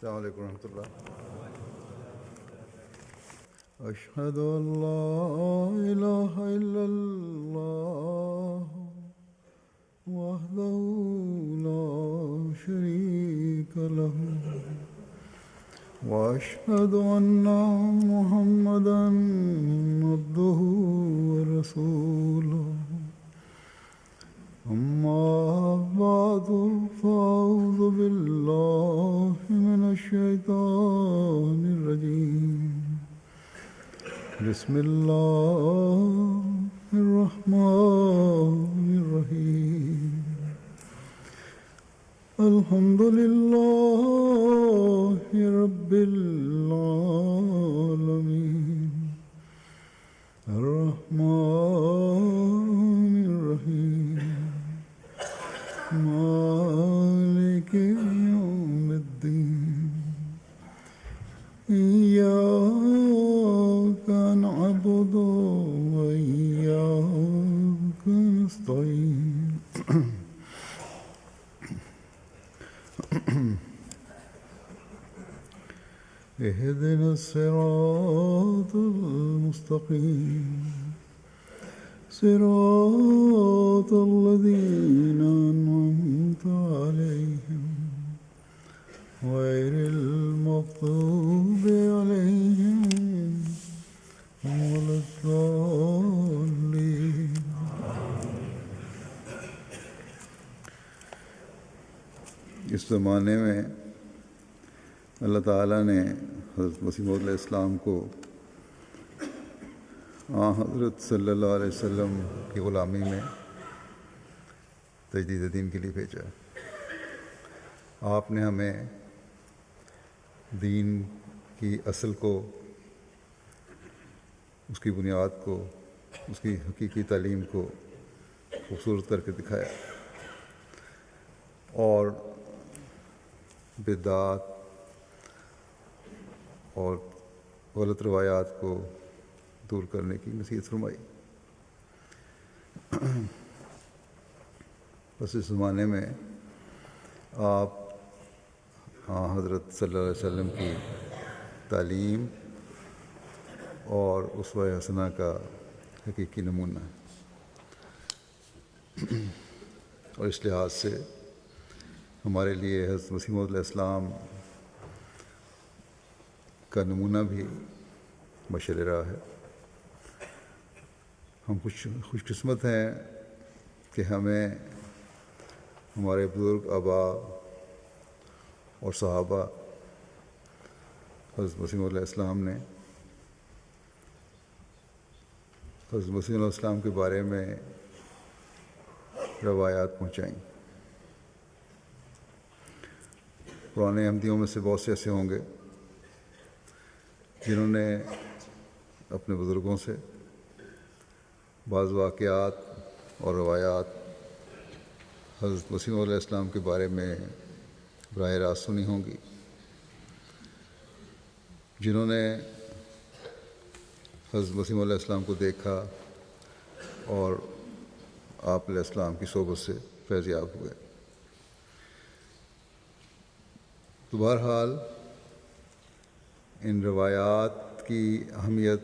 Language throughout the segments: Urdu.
السلام علیکم ورحمۃ اللہ. اشہد ان لا الہ الا اللہ وحدہ لا شریک لہ واشہد ان محمدا عبدہ ورسولہ. اما بعد فاعوذ باللہ من الشیطان الرجیم. بسم اللہ الرحمن الرحیم. الحمد للہ رب العالمین الرحمن الرحیم مالک یوم الدین. إياك نعبد وإياك نستعين. اهدنا الصراط المستقيم صراط الذين أنعمت عليهم غير المغضوب عليهم ولا الضالين. اس زمانے میں اللہ تعالیٰ نے حضرت مسیح موعود علیہ السلام کو حضرت صلی اللہ علیہ وسلم کی غلامی میں تجدید دین کے لیے بھیجا. آپ نے ہمیں دین کی اصل کو، اس کی بنیاد کو، اس کی حقیقی تعلیم کو خوبصورت کر کے دکھایا اور بدعات اور غلط روایات کو دور کرنے کی نصیحت فرمائی. بس اس زمانے میں آپ حضرت صلی اللہ علیہ وسلم کی تعلیم اور اسوہ حسنہ کا حقیقی نمونہ ہے، اور اس لحاظ سے ہمارے لیے حضرت مسیح موعود علیہ السلام کا نمونہ بھی مشعل راہ ہے. ہم خوش قسمت ہیں کہ ہمیں ہمارے بزرگ آباء اور صحابہ حضرت مسیح علیہ السلام نے حضرت مسیح علیہ السلام کے بارے میں روایات پہنچائیں. پرانے احمدیوں میں سے بہت سے ایسے ہوں گے جنہوں نے اپنے بزرگوں سے بعض واقعات اور روایات حضرت مسیح علیہ السلام کے بارے میں براہ راست سنی ہوں گی. جنہوں نے حضرت مسیح علیہ السلام کو دیکھا اور آپ علیہ السلام کی صحبت سے فیض یاب ہوئے. تو بہرحال ان روایات کی اہمیت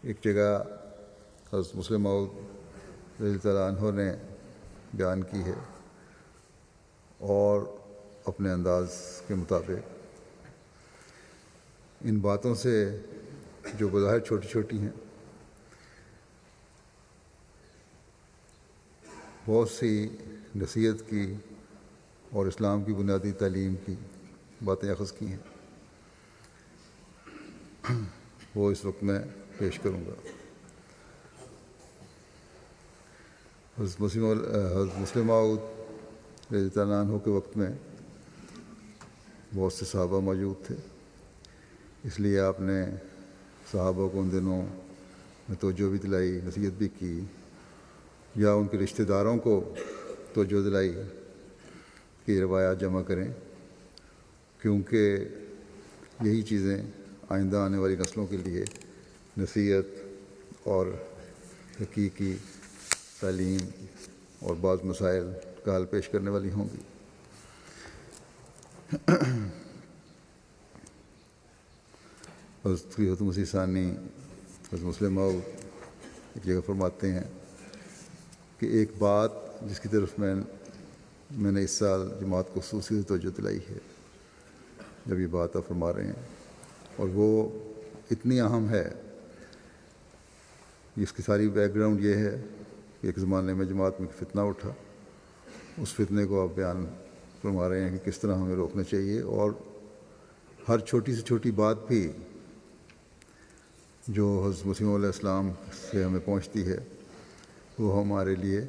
ایک جگہ حضرت مسلم موعود رضی اللہ عنہ نے بیان کی ہے، اور اپنے انداز کے مطابق ان باتوں سے جو بظاہر چھوٹی چھوٹی ہیں، بہت سی نصیحت کی اور اسلام کی بنیادی تعلیم کی باتیں اخذ کی ہیں، وہ اس وقت میں پیش کروں گا. حضرت مسلم موعود رضی اللہ عنہ کے وقت میں بہت سے صحابہ موجود تھے، اس لیے آپ نے صحابہ کو ان دنوں میں توجہ بھی دلائی، نصیحت بھی کی، یا ان کے رشتہ داروں کو توجہ دلائی کہ روایات جمع کریں، کیونکہ یہی چیزیں آئندہ آنے والی نسلوں کے لیے نصیحت اور حقیقی تعلیم اور بعض مسائل کا حل پیش کرنے والی ہوں گی. حضرت خلیفۃ مسیح ثانی حضرت مسلم موعود ایک جگہ فرماتے ہیں کہ ایک بات جس کی طرف میں نے اس سال جماعت کو خصوصی توجہ دلائی ہے جب یہ بات آپ فرما رہے ہیں، اور وہ اتنی اہم ہے، اس کی ساری بیک گراؤنڈ یہ ہے کہ ایک زمانے میں جماعت میں فتنہ اٹھا، اس فتنے کو آپ بیان فرما رہے ہیں کہ کس طرح ہمیں روکنا چاہیے، اور ہر چھوٹی سے چھوٹی بات بھی جو حضرت مسیح علیہ السلام سے ہمیں پہنچتی ہے وہ ہمارے لیے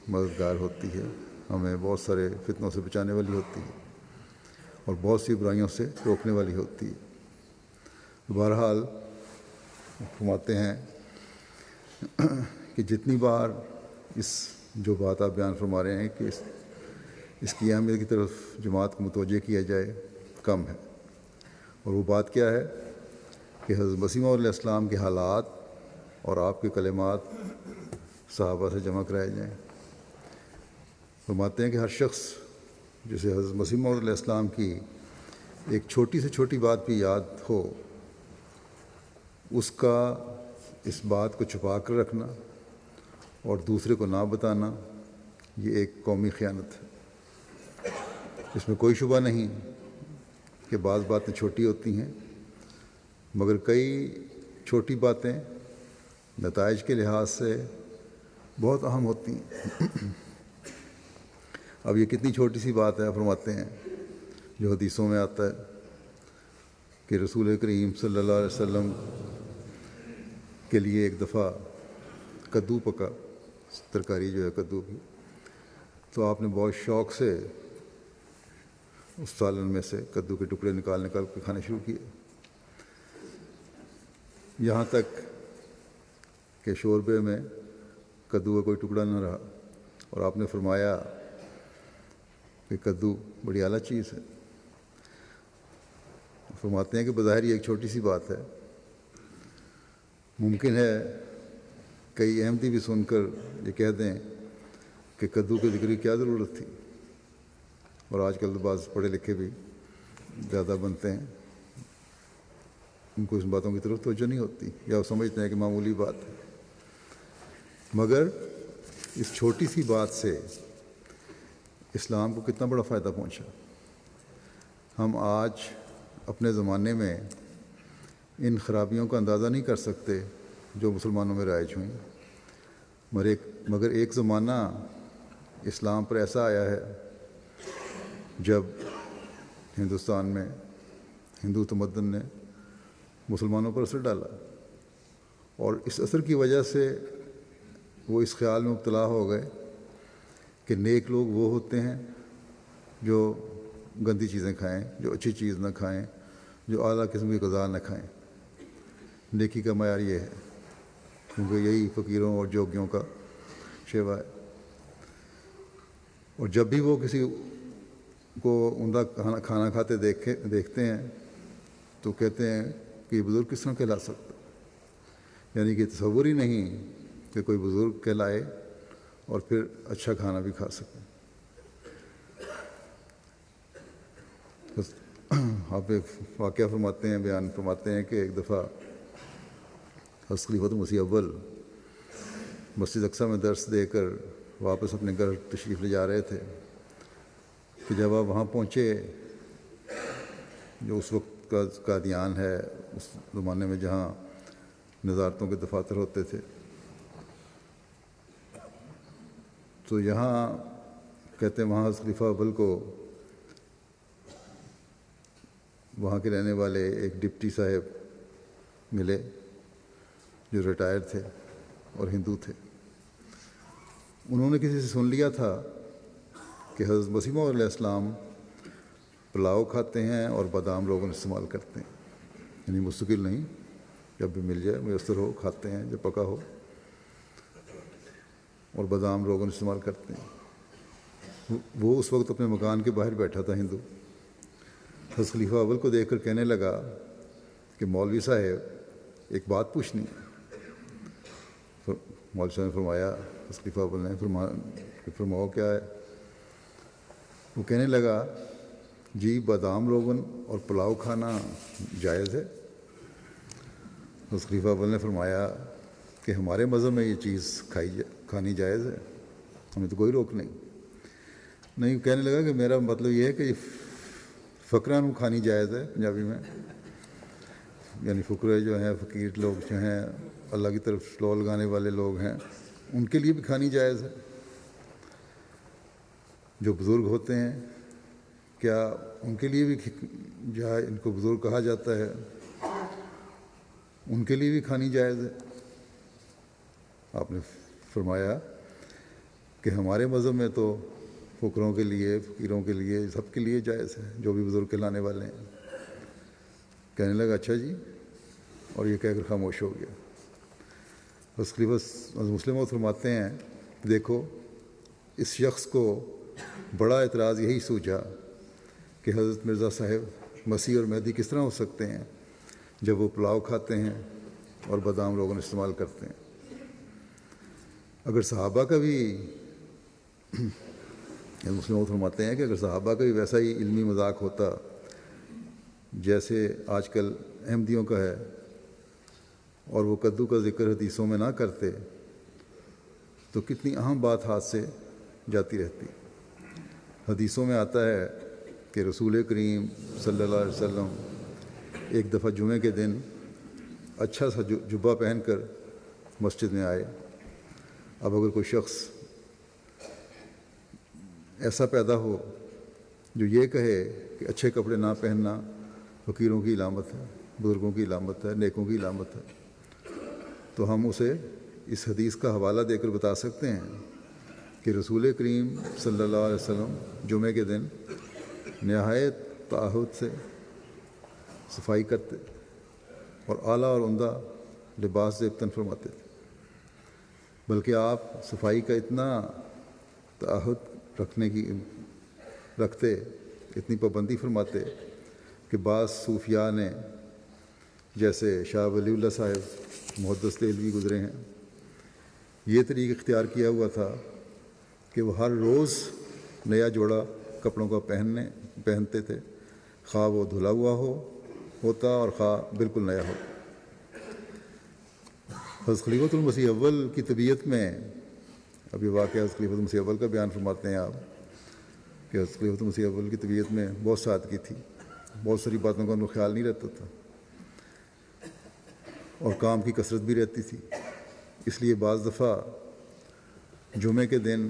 مددگار ہوتی ہے، ہمیں بہت سارے فتنوں سے بچانے والی ہوتی ہے اور بہت سی برائیوں سے روکنے والی ہوتی ہے۔ بہرحال فرماتے ہیں کہ جتنی بار اس جو بات آپ بیان فرما رہے ہیں کہ اس کی اہمیت کی طرف جماعت کو متوجہ کیا جائے کم ہے، اور وہ بات کیا ہے کہ حضرت مسیح علیہ السلام کے حالات اور آپ کے کلمات صحابہ سے جمع کرائے جائیں۔ فرماتے ہیں کہ ہر شخص جسے حضرت مسیح علیہ السلام کی ایک چھوٹی سے چھوٹی بات بھی یاد ہو، اس کا اس بات کو چھپا کر رکھنا اور دوسرے کو نہ بتانا، یہ ایک قومی خیانت ہے۔ اس میں کوئی شبہ نہیں کہ بعض باتیں چھوٹی ہوتی ہیں، مگر کئی چھوٹی باتیں نتائج کے لحاظ سے بہت اہم ہوتی ہیں۔ اب یہ کتنی چھوٹی سی بات ہے، فرماتے ہیں جو حدیثوں میں آتا ہے کہ رسول کریم صلی اللہ علیہ وسلم کے لیے ایک دفعہ کدو پکا، ترکاری جو ہے کدو کی، تو آپ نے بہت شوق سے اس سالن میں سے کدو کے ٹکڑے نکال کے کھانے شروع کیے، یہاں تک کہ شوربے میں کدو کا کوئی ٹکڑا نہ رہا، اور آپ نے فرمایا کہ کدو بڑی اعلیٰ چیز ہے۔ فرماتے ہیں کہ بظاہر یہ ایک چھوٹی سی بات ہے، ممکن ہے کئی احمدی بھی سن کر یہ کہہ دیں کہ کدو کے ذکر کی کیا ضرورت تھی، اور آج کل تو بعض پڑھے لکھے بھی زیادہ بنتے ہیں، ان کو اس باتوں کی طرف توجہ نہیں ہوتی، یا وہ سمجھتے ہیں کہ معمولی بات ہے، مگر اس چھوٹی سی بات سے اسلام کو کتنا بڑا فائدہ پہنچا۔ ہم آج اپنے زمانے میں ان خرابیوں کا اندازہ نہیں کر سکتے جو مسلمانوں میں رائج ہوئیں، مگر ایک زمانہ اسلام پر ایسا آیا ہے جب ہندوستان میں ہندو تمدن نے مسلمانوں پر اثر ڈالا، اور اس اثر کی وجہ سے وہ اس خیال میں مبتلا ہو گئے کہ نیک لوگ وہ ہوتے ہیں جو گندی چیزیں کھائیں، جو اچھی چیز نہ کھائیں، جو اعلیٰ قسم کی غذا نہ کھائیں۔ نیکی کا معیار یہ ہے، کیونکہ یہی فقیروں اور جوگیوں کا شیوا ہے، اور جب بھی وہ کسی کو عمدہ کھانا کھاتے دیکھتے ہیں تو کہتے ہیں کہ یہ بزرگ کس طرح کہلا سکتا، یعنی کہ تصور ہی نہیں کہ کوئی بزرگ کہلائے اور پھر اچھا کھانا بھی کھا سکے۔ آپ ایک واقعہ فرماتے ہیں، بیان فرماتے ہیں کہ ایک دفعہ حضرت خلیفۃ مسیح اول مسجد اقصیٰ میں درس دے کر واپس اپنے گھر تشریف لے جا رہے تھے کہ جب آپ وہاں پہنچے، جو اس وقت کا قادیان ہے، اس زمانے میں جہاں نظارتوں کے دفاتر ہوتے تھے، تو یہاں کہتے ہیں وہاں خلیفہ اول کو وہاں کے رہنے والے ایک ڈپٹی صاحب ملے جو ریٹائر تھے اور ہندو تھے۔ انہوں نے کسی سے سن لیا تھا کہ حضرت مسیح علیہ السلام پلاؤ کھاتے ہیں اور بادام روغن استعمال کرتے ہیں، یعنی مستقل نہیں، جب بھی مل جائے میسر ہو کھاتے ہیں، جب پکا ہو، اور بادام روغن استعمال کرتے ہیں۔ وہ اس وقت اپنے مکان کے باہر بیٹھا تھا ہندو، حضرت خلیفہ اول کو دیکھ کر کہنے لگا کہ مولوی صاحب ایک بات پوچھنی ہے۔ مولوی صاحب نے فرمایا، حضرت خلیفہ اول نے فرماؤ کیا ہے؟ وہ کہنے لگا جی بادام روغن اور پلاؤ کھانا جائز ہے؟ اس خلیفہ اول نے فرمایا کہ ہمارے مذہب میں یہ چیز کھانی جائز ہے، ہمیں تو کوئی روک نہیں۔ کہنے لگا کہ میرا مطلب یہ ہے کہ فقراً کھانی جائز ہے، پنجابی میں یعنی فقرے جو ہیں، فقیر لوگ جو ہیں، اللہ کی طرف سلو لگانے والے لوگ ہیں، ان کے لیے بھی کھانی جائز ہے۔ جو بزرگ ہوتے ہیں کیا ان کے لیے بھی جہاں ان کو بزرگ کہا جاتا ہے ان کے لیے بھی کھانی جائز ہے؟ آپ نے فرمایا کہ ہمارے مذہب میں تو فقروں کے لیے، فقیروں کے لیے، سب کے لیے جائز ہے، جو بھی بزرگ کہلانے والے ہیں۔ کہنے لگا اچھا جی، اور یہ کہہ کر خاموش ہو گیا۔ بس خلیفہ مسلم فرماتے ہیں دیکھو اس شخص کو بڑا اعتراض یہی سوچا کہ حضرت مرزا صاحب مسیح اور مہدی کس طرح ہو سکتے ہیں جب وہ پلاؤ کھاتے ہیں اور بادام لوگوں استعمال کرتے ہیں۔ اگر صحابہ کا بھی مسلم فرماتے ہیں کہ اگر صحابہ کا بھی ویسا ہی علمی مذاق ہوتا جیسے آج کل احمدیوں کا ہے، اور وہ کدو کا ذکر حدیثوں میں نہ کرتے تو کتنی اہم بات ہاتھ سے جاتی رہتی۔ حدیثوں میں آتا ہے کہ رسول کریم صلی اللہ علیہ وسلم ایک دفعہ جمعے کے دن اچھا سا جبہ پہن کر مسجد میں آئے۔ اب اگر کوئی شخص ایسا پیدا ہو جو یہ کہے کہ اچھے کپڑے نہ پہننا فقیروں کی علامت ہے، بزرگوں کی علامت ہے، نیکوں کی علامت ہے، تو ہم اسے اس حدیث کا حوالہ دے کر بتا سکتے ہیں کہ رسول کریم صلی اللہ علیہ وسلم جمعے کے دن نہایت تعہد سے صفائی کرتے اور اعلیٰ اور عمدہ لباس زیبتن فرماتے تھے، بلکہ آپ صفائی کا اتنا تعہد رکھتے، اتنی پابندی فرماتے کہ بعض صوفیاء نے جیسے شاہ ولی اللہ صاحب محدث دہلوی گزرے ہیں، یہ طریقہ اختیار کیا ہوا تھا کہ وہ ہر روز نیا جوڑا کپڑوں کا پہنتے تھے، خواہ وہ دھلا ہوا ہوتا اور خواہ بالکل نیا ہو۔ حضرت خلیفۃ المسیح اول کی طبیعت میں، اب یہ واقعہ حضرت خلیفۃ المسیح اول کا بیان فرماتے ہیں آپ کہ حضرت خلیفۃ المسیح اول کی طبیعت میں بہت سادگی تھی، بہت ساری باتوں کا ان کو خیال نہیں رہتا تھا، اور کام کی کثرت بھی رہتی تھی۔ اس لیے بعض دفعہ جمعے کے دن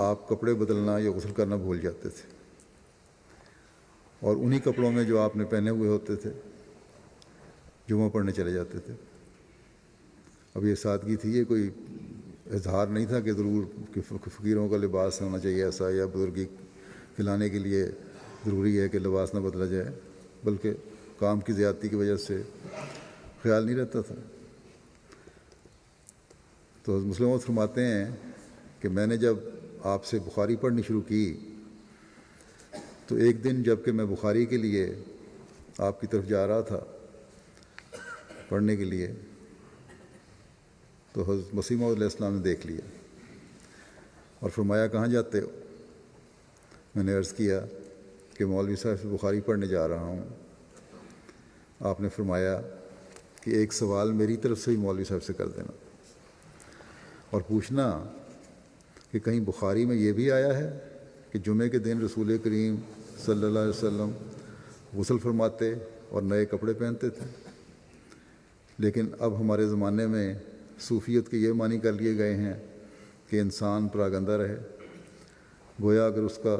آپ کپڑے بدلنا یا غسل کرنا بھول جاتے تھے، اور انہی کپڑوں میں جو آپ نے پہنے ہوئے ہوتے تھے جمعہ پڑھنے چلے جاتے تھے۔ اب یہ سادگی تھی، یہ کوئی اظہار نہیں تھا کہ ضرور کہ فقیروں کا لباس ہونا چاہیے ایسا، یا بزرگی کھلانے کے لیے ضروری ہے کہ لباس نہ بدلا جائے، بلکہ کام کی زیادتی کی وجہ سے خیال نہیں رہتا تھا۔ تو مسلم فرماتے ہیں کہ میں نے جب آپ سے بخاری پڑھنی شروع کی تو ایک دن جب کہ میں بخاری کے لیے آپ کی طرف جا رہا تھا پڑھنے کے لیے، تو حضرت مسیح موعود علیہ السلام نے دیکھ لیا اور فرمایا کہاں جاتے ہو؟ میں نے عرض کیا کہ مولوی صاحب سے بخاری پڑھنے جا رہا ہوں۔ آپ نے فرمایا کہ ایک سوال میری طرف سے ہی مولوی صاحب سے کر دینا اور پوچھنا کہ کہیں بخاری میں یہ بھی آیا ہے کہ جمعے کے دن رسول کریم صلی اللہ علیہ وسلم غسل فرماتے اور نئے کپڑے پہنتے تھے۔ لیکن اب ہمارے زمانے میں صوفیت کے یہ معنی کر لیے گئے ہیں کہ انسان پراگندہ رہے، گویا اگر اس کا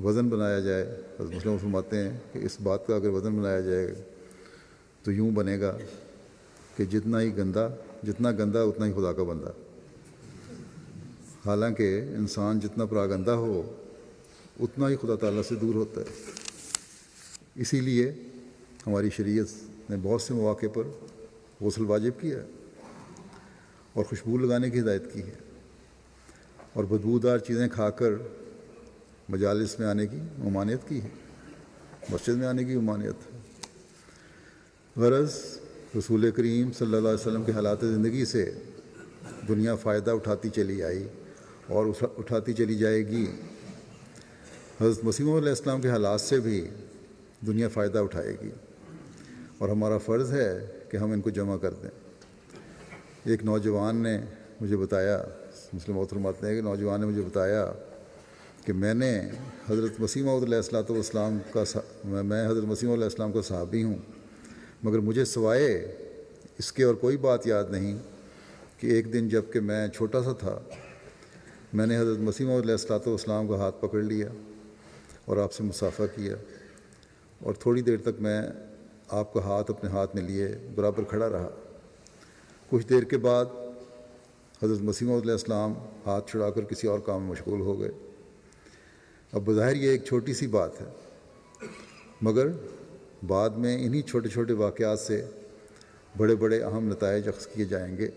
وزن بنایا جائے، حضرت مسلم فرماتے ہیں کہ اس بات کا اگر وزن بنایا جائے تو یوں بنے گا کہ جتنا گندا اتنا ہی خدا کا بندہ۔ حالانکہ انسان جتنا پراگندہ ہو اتنا ہی خدا تعالیٰ سے دور ہوتا ہے۔ اسی لیے ہماری شریعت نے بہت سے مواقع پر غسل واجب کیا ہے اور خوشبو لگانے کی ہدایت کی ہے، اور بدبودار چیزیں کھا کر مجالس میں آنے کی ممانعت کی ہے، مسجد میں آنے کی ممانعت ہے۔ غرض رسول کریم صلی اللہ علیہ وسلم کے حالات زندگی سے دنیا فائدہ اٹھاتی چلی آئی اور اٹھاتی چلی جائے گی۔ حضرت مسیح علیہ السلام کے حالات سے بھی دنیا فائدہ اٹھائے گی، اور ہمارا فرض ہے کہ ہم ان کو جمع کر دیں۔ ایک نوجوان نے مجھے بتایا، مسلم موت فرماتے ہیں کہ نوجوان نے مجھے بتایا کہ میں نے حضرت مسیح موعود علیہ الصلوۃ والسلام میں حضرت مسیح موعود علیہ السلام کا صحابی ہوں، مگر مجھے سوائے اس کے اور کوئی بات یاد نہیں کہ ایک دن جب کہ میں چھوٹا سا تھا، میں نے حضرت مسیح موعود علیہ الصلوۃ والسلام کا ہاتھ پکڑ لیا اور آپ سے مصافحہ کیا، اور تھوڑی دیر تک میں آپ کا ہاتھ اپنے ہاتھ میں لیے برابر کھڑا رہا۔ کچھ دیر کے بعد حضرت مسیح موعود علیہ السلام ہاتھ چھڑا کر کسی اور کام میں مشغول ہو گئے۔ اب بظاہر یہ ایک چھوٹی سی بات ہے، مگر بعد میں انہی چھوٹے چھوٹے واقعات سے بڑے بڑے اہم نتائج اخذ کیے جائیں گے۔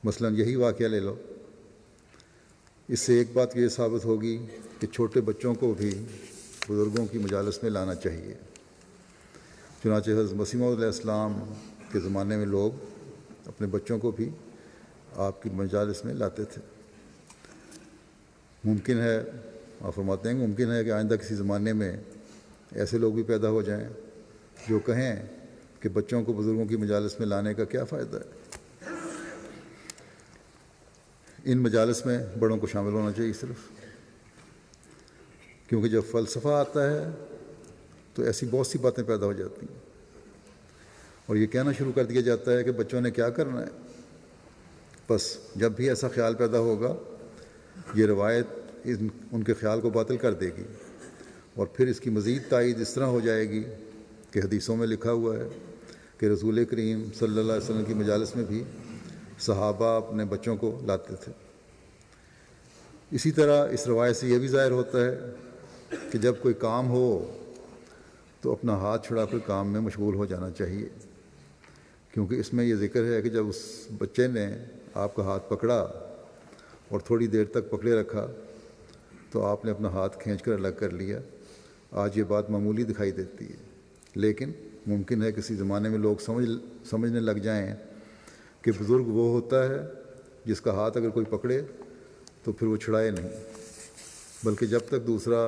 مثلا یہی واقعہ لے لو، اس سے ایک بات یہ ثابت ہوگی کہ چھوٹے بچوں کو بھی بزرگوں کی مجالس میں لانا چاہیے۔ چنانچہ حضرت مسیح موعود علیہ السلام کے زمانے میں لوگ اپنے بچوں کو بھی آپ کی مجالس میں لاتے تھے۔ ممکن ہے، آپ فرماتے ہیں کہ ممکن ہے کہ آئندہ کسی زمانے میں ایسے لوگ بھی پیدا ہو جائیں جو کہیں کہ بچوں کو بزرگوں کی مجالس میں لانے کا کیا فائدہ ہے۔ ان مجالس میں بڑوں کو شامل ہونا چاہیے صرف، کیونکہ جب فلسفہ آتا ہے تو ایسی بہت سی باتیں پیدا ہو جاتی ہیں، اور یہ کہنا شروع کر دیا جاتا ہے کہ بچوں نے کیا کرنا ہے۔ بس جب بھی ایسا خیال پیدا ہوگا، یہ روایت ان کے خیال کو باطل کر دے گی، اور پھر اس کی مزید تائید اس طرح ہو جائے گی کہ حدیثوں میں لکھا ہوا ہے کہ رسول کریم صلی اللہ علیہ وسلم کی مجالس میں بھی صحابہ اپنے بچوں کو لاتے تھے۔ اسی طرح اس روایت سے یہ بھی ظاہر ہوتا ہے کہ جب کوئی کام ہو تو اپنا ہاتھ چھڑا کر کام میں مشغول ہو جانا چاہیے، کیونکہ اس میں یہ ذکر ہے کہ جب اس بچے نے آپ کا ہاتھ پکڑا اور تھوڑی دیر تک پکڑے رکھا تو آپ نے اپنا ہاتھ کھینچ کر الگ کر لیا۔ آج یہ بات معمولی دکھائی دیتی ہے، لیکن ممکن ہے کسی زمانے میں لوگ سمجھنے لگ جائیں کہ بزرگ وہ ہوتا ہے جس کا ہاتھ اگر کوئی پکڑے تو پھر وہ چھڑائے نہیں، بلکہ جب تک دوسرا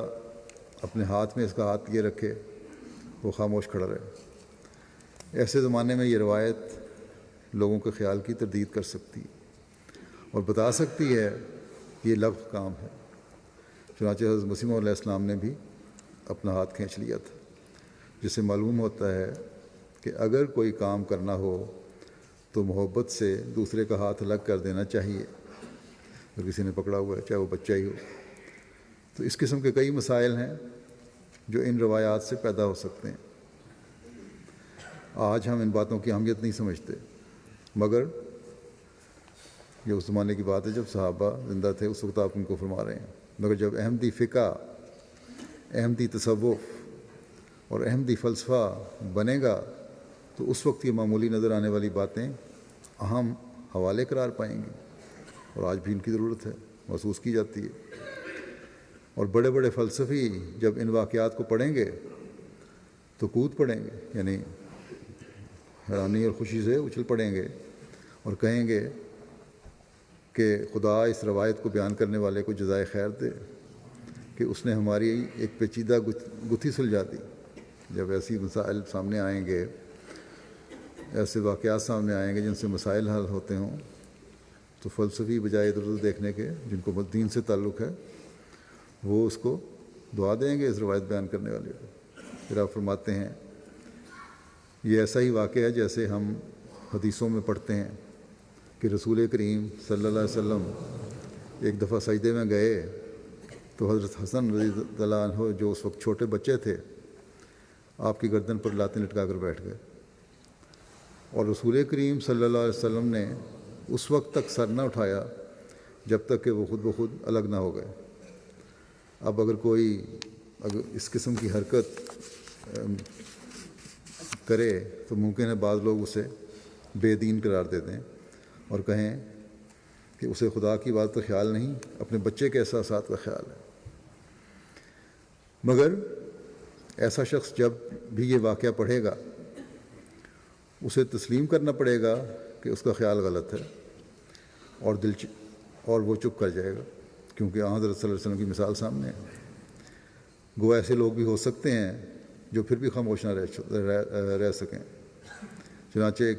اپنے ہاتھ میں اس کا ہاتھ یہ رکھے وہ خاموش کھڑا رہے۔ ایسے زمانے میں یہ روایت لوگوں کے خیال کی تردید کر سکتی ہے اور بتا سکتی ہے کہ یہ لغو کام ہے۔ چنانچہ حضرت مسیح موعود علیہ السلام نے بھی اپنا ہاتھ کھینچ لیا تھا، جس سے معلوم ہوتا ہے کہ اگر کوئی کام کرنا ہو تو محبت سے دوسرے کا ہاتھ الگ کر دینا چاہیے اگر کسی نے پکڑا ہوا ہے، چاہے وہ بچہ ہی ہو۔ تو اس قسم کے کئی مسائل ہیں جو ان روایات سے پیدا ہو سکتے ہیں۔ آج ہم ان باتوں کی اہمیت نہیں سمجھتے، مگر یہ اس زمانے کی بات ہے جب صحابہ زندہ تھے، اس وقت آپ ان کو فرما رہے ہیں۔ مگر جب احمدی فقہ، احمدی تصوف اور احمدی فلسفہ بنے گا تو اس وقت یہ معمولی نظر آنے والی باتیں اہم حوالے قرار پائیں گی، اور آج بھی ان کی ضرورت ہے، محسوس کی جاتی ہے۔ اور بڑے بڑے فلسفی جب ان واقعات کو پڑھیں گے تو کود پڑیں گے، یعنی حیرانی اور خوشی سے اچھل پڑیں گے اور کہیں گے کہ خدا اس روایت کو بیان کرنے والے کو جزائے خیر دے کہ اس نے ہماری ایک پیچیدہ گتھی سلجھا دی۔ جب ایسی مسائل سامنے آئیں گے، ایسے واقعات سامنے آئیں گے جن سے مسائل حل ہوتے ہوں، تو فلسفی بجائے ادھر ادھر دیکھنے کے جن کو دین سے تعلق ہے وہ اس کو دعا دیں گے اس روایت بیان کرنے والے کو۔ پھر آپ فرماتے ہیں یہ ایسا ہی واقعہ ہے جیسے ہم حدیثوں میں پڑھتے ہیں کہ رسول کریم صلی اللہ علیہ وسلم ایک دفعہ سجدے میں گئے تو حضرت حسن رضی اللہ عنہ جو اس وقت چھوٹے بچے تھے آپ کی گردن پر لاتیں لٹکا کر بیٹھ گئے، اور رسول کریم صلی اللہ علیہ وسلم نے اس وقت تک سر نہ اٹھایا جب تک کہ وہ خود بخود الگ نہ ہو گئے۔ اب اگر اس قسم کی حرکت کرے تو ممکن ہے بعض لوگ اسے بے دین قرار دے دیں اور کہیں کہ اسے خدا کی بات کا خیال نہیں، اپنے بچے کے احساسات کا خیال ہے۔ مگر ایسا شخص جب بھی یہ واقعہ پڑھے گا اسے تسلیم کرنا پڑے گا کہ اس کا خیال غلط ہے، اور وہ چپ کر جائے گا، کیونکہ حضرت صلی اللہ علیہ وسلم کی مثال سامنے ہے۔ گو ایسے لوگ بھی ہو سکتے ہیں جو پھر بھی خاموش نہ رہ سکیں، چنانچہ ایک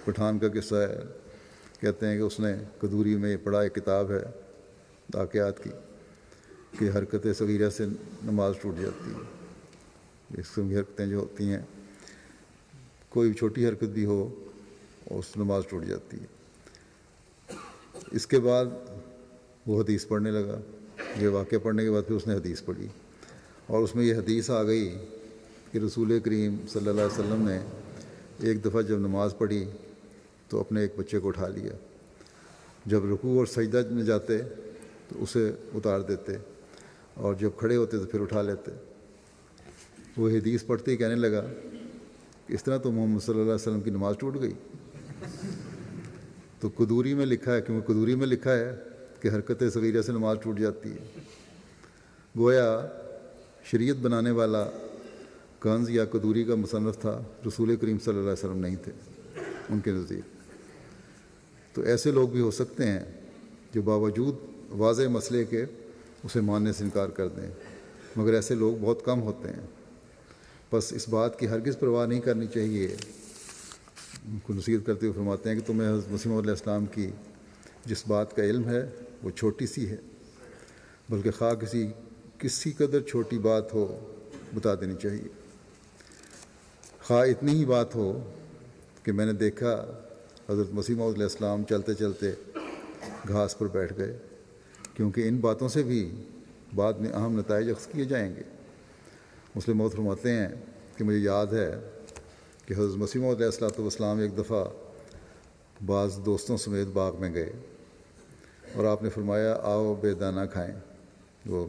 پٹھان کا قصہ ہے، کہتے ہیں کہ اس نے قدوری میں پڑھا، ایک کتاب ہے واقعات کی، کہ حرکت صغیرہ سے نماز ٹوٹ جاتی ہے۔ اس قسم کی حرکتیں جو ہوتی ہیں، کوئی بھی چھوٹی حرکت بھی ہو اس نماز ٹوٹ جاتی ہے۔ اس کے بعد وہ حدیث پڑھنے لگا، یہ واقعہ پڑھنے کے بعد پھر اس نے حدیث پڑھی، اور اس میں یہ حدیث آ گئی کہ رسول کریم صلی اللہ علیہ وسلم نے ایک دفعہ جب نماز پڑھی تو اپنے ایک بچے کو اٹھا لیا، جب رکوع اور سجدہ میں جاتے تو اسے اتار دیتے، اور جب کھڑے ہوتے تو پھر اٹھا لیتے۔ وہ حدیث پڑھتے ہی کہنے لگا کہ اس طرح تو محمد صلی اللہ علیہ وسلم کی نماز ٹوٹ گئی۔ تو قدوری میں لکھا ہے، کیونکہ قدوری میں لکھا ہے کہ حرکت صغیرہ سے نماز ٹوٹ جاتی ہے۔ گویا شریعت بنانے والا کنز یا قدوری کا مصنف تھا، رسول کریم صلی اللہ علیہ وسلم نہیں تھے ان کے نزدیک۔ تو ایسے لوگ بھی ہو سکتے ہیں جو باوجود واضح مسئلے کے اسے ماننے سے انکار کر دیں، مگر ایسے لوگ بہت کم ہوتے ہیں۔ بس اس بات کی ہرگز پرواہ نہیں کرنی چاہیے۔ ان کو نصیحت کرتے ہوئے فرماتے ہیں کہ تمہیں حضرت مسیح موعود علیہ السلام کی جس بات کا علم ہے وہ چھوٹی سی ہے، بلکہ خواہ کسی قدر چھوٹی بات ہو بتا دینی چاہیے، خواہ اتنی ہی بات ہو کہ میں نے دیکھا حضرت مسیح موعود علیہ السلام چلتے چلتے گھاس پر بیٹھ گئے، کیونکہ ان باتوں سے بھی بعد میں اہم نتائج اخذ کیے جائیں گے۔ مسلم موعود فرماتے ہیں کہ مجھے یاد ہے کہ حضرت مسیح موعود علیہ السلام ایک دفعہ بعض دوستوں سمیت باغ میں گئے، اور آپ نے فرمایا آؤ بے دانہ کھائیں، وہ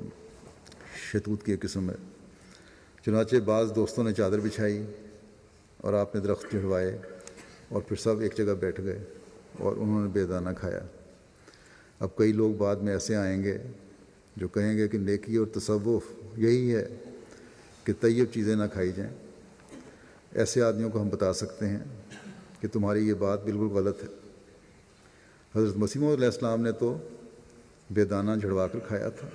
شہتوت کی ایک قسم ہے۔ چنانچہ بعض دوستوں نے چادر بچھائی اور آپ نے درخت چڑھوائے، اور پھر سب ایک جگہ بیٹھ گئے اور انہوں نے بے دانہ کھایا۔ اب کئی لوگ بعد میں ایسے آئیں گے جو کہیں گے کہ نیکی اور تصوف یہی ہے کہ طیب چیزیں نہ کھائی جائیں۔ ایسے آدمیوں کو ہم بتا سکتے ہیں کہ تمہاری یہ بات بالکل غلط ہے۔ حضرت مسیح موعود علیہ السلام نے تو بے دانہ جھڑوا کر کھایا تھا۔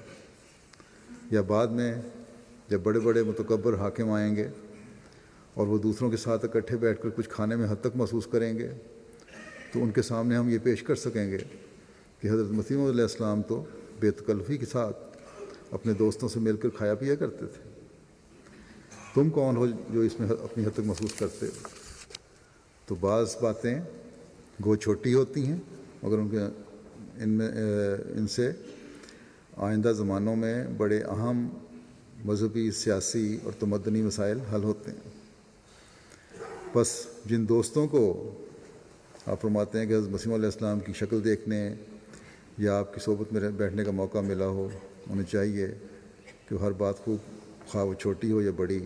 یا بعد میں جب بڑے بڑے متکبر حاکم آئیں گے اور وہ دوسروں کے ساتھ اکٹھے بیٹھ کر کچھ کھانے میں حد تک محسوس کریں گے، تو ان کے سامنے ہم یہ پیش کر سکیں گے کہ حضرت مسیح موعود علیہ السلام تو بے تکلفی کے ساتھ اپنے دوستوں سے مل کر کھایا پیا کرتے تھے۔ تم کون ہو جو اس میں اپنی حد تک محسوس کرتے ہو؟ تو بعض باتیں گو چھوٹی ہوتی ہیں، مگر ان سے آئندہ زمانوں میں بڑے اہم مذہبی، سیاسی اور تمدنی مسائل حل ہوتے ہیں۔ بس جن دوستوں کو آپ فرماتے ہیں کہ حضرت مسیح علیہ السلام کی شکل دیکھنے یا آپ کی صحبت میں بیٹھنے کا موقع ملا ہو، انہیں چاہیے کہ وہ ہر بات خوب، خواہ وہ چھوٹی ہو یا بڑی،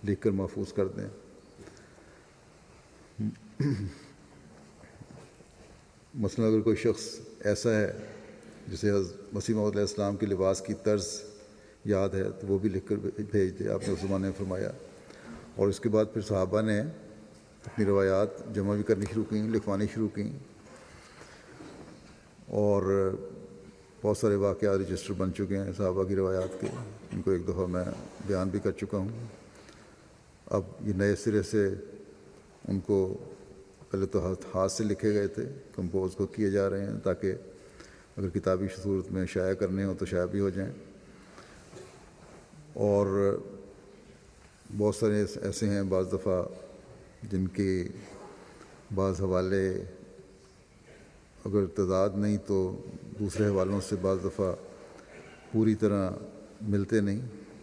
لکھ کر محفوظ کر دیں۔ مثلا اگر کوئی شخص ایسا ہے جسے حضرت مسیح موعود علیہ السلام کے لباس کی طرز یاد ہے تو وہ بھی لکھ کر بھیج دے، آپ نے اس زمانے میں فرمایا۔ اور اس کے بعد پھر صحابہ نے اپنی روایات جمع بھی کرنی شروع کیں، لکھوانی شروع کیں، اور بہت سارے واقعات رجسٹر بن چکے ہیں صحابہ کی روایات کے، ان کو ایک دفعہ میں بیان بھی کر چکا ہوں۔ اب یہ نئے سرے سے ان کو، پہلے تو ہاتھ سے لکھے گئے تھے، کمپوز کو کیے جا رہے ہیں تاکہ اگر کتابی صورت میں شائع کرنے ہوں تو شائع بھی ہو جائیں۔ اور بہت سارے ایسے ہیں بعض دفعہ جن کے بعض حوالے اگر تضاد نہیں تو دوسرے حوالوں سے بعض دفعہ پوری طرح ملتے نہیں،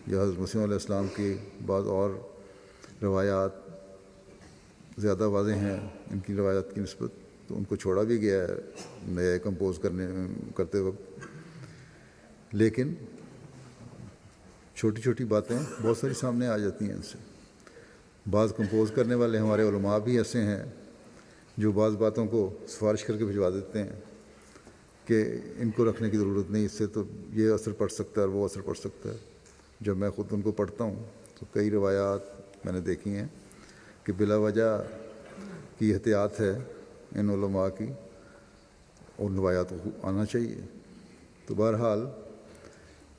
یا حضرت مسیح علیہ السلام کی بعض اور روایات زیادہ واضح ہیں ان کی روایات کی نسبت، تو ان کو چھوڑا بھی گیا ہے نئے کمپوز کرتے وقت۔ لیکن چھوٹی چھوٹی باتیں بہت ساری سامنے آ جاتی ہیں ان سے۔ بعض کمپوز کرنے والے ہمارے علماء بھی ایسے ہیں جو بعض باتوں کو سفارش کر کے بھجوا دیتے ہیں کہ ان کو رکھنے کی ضرورت نہیں، اس سے تو یہ اثر پڑ سکتا ہے اور وہ اثر پڑ سکتا ہے۔ جب میں خود ان کو پڑھتا ہوں تو کئی روایات میں نے دیکھی ہیں کہ بلا وجہ کی احتیاط ہے ان علماء کی، اور روایات کو آنا چاہیے۔ تو بہرحال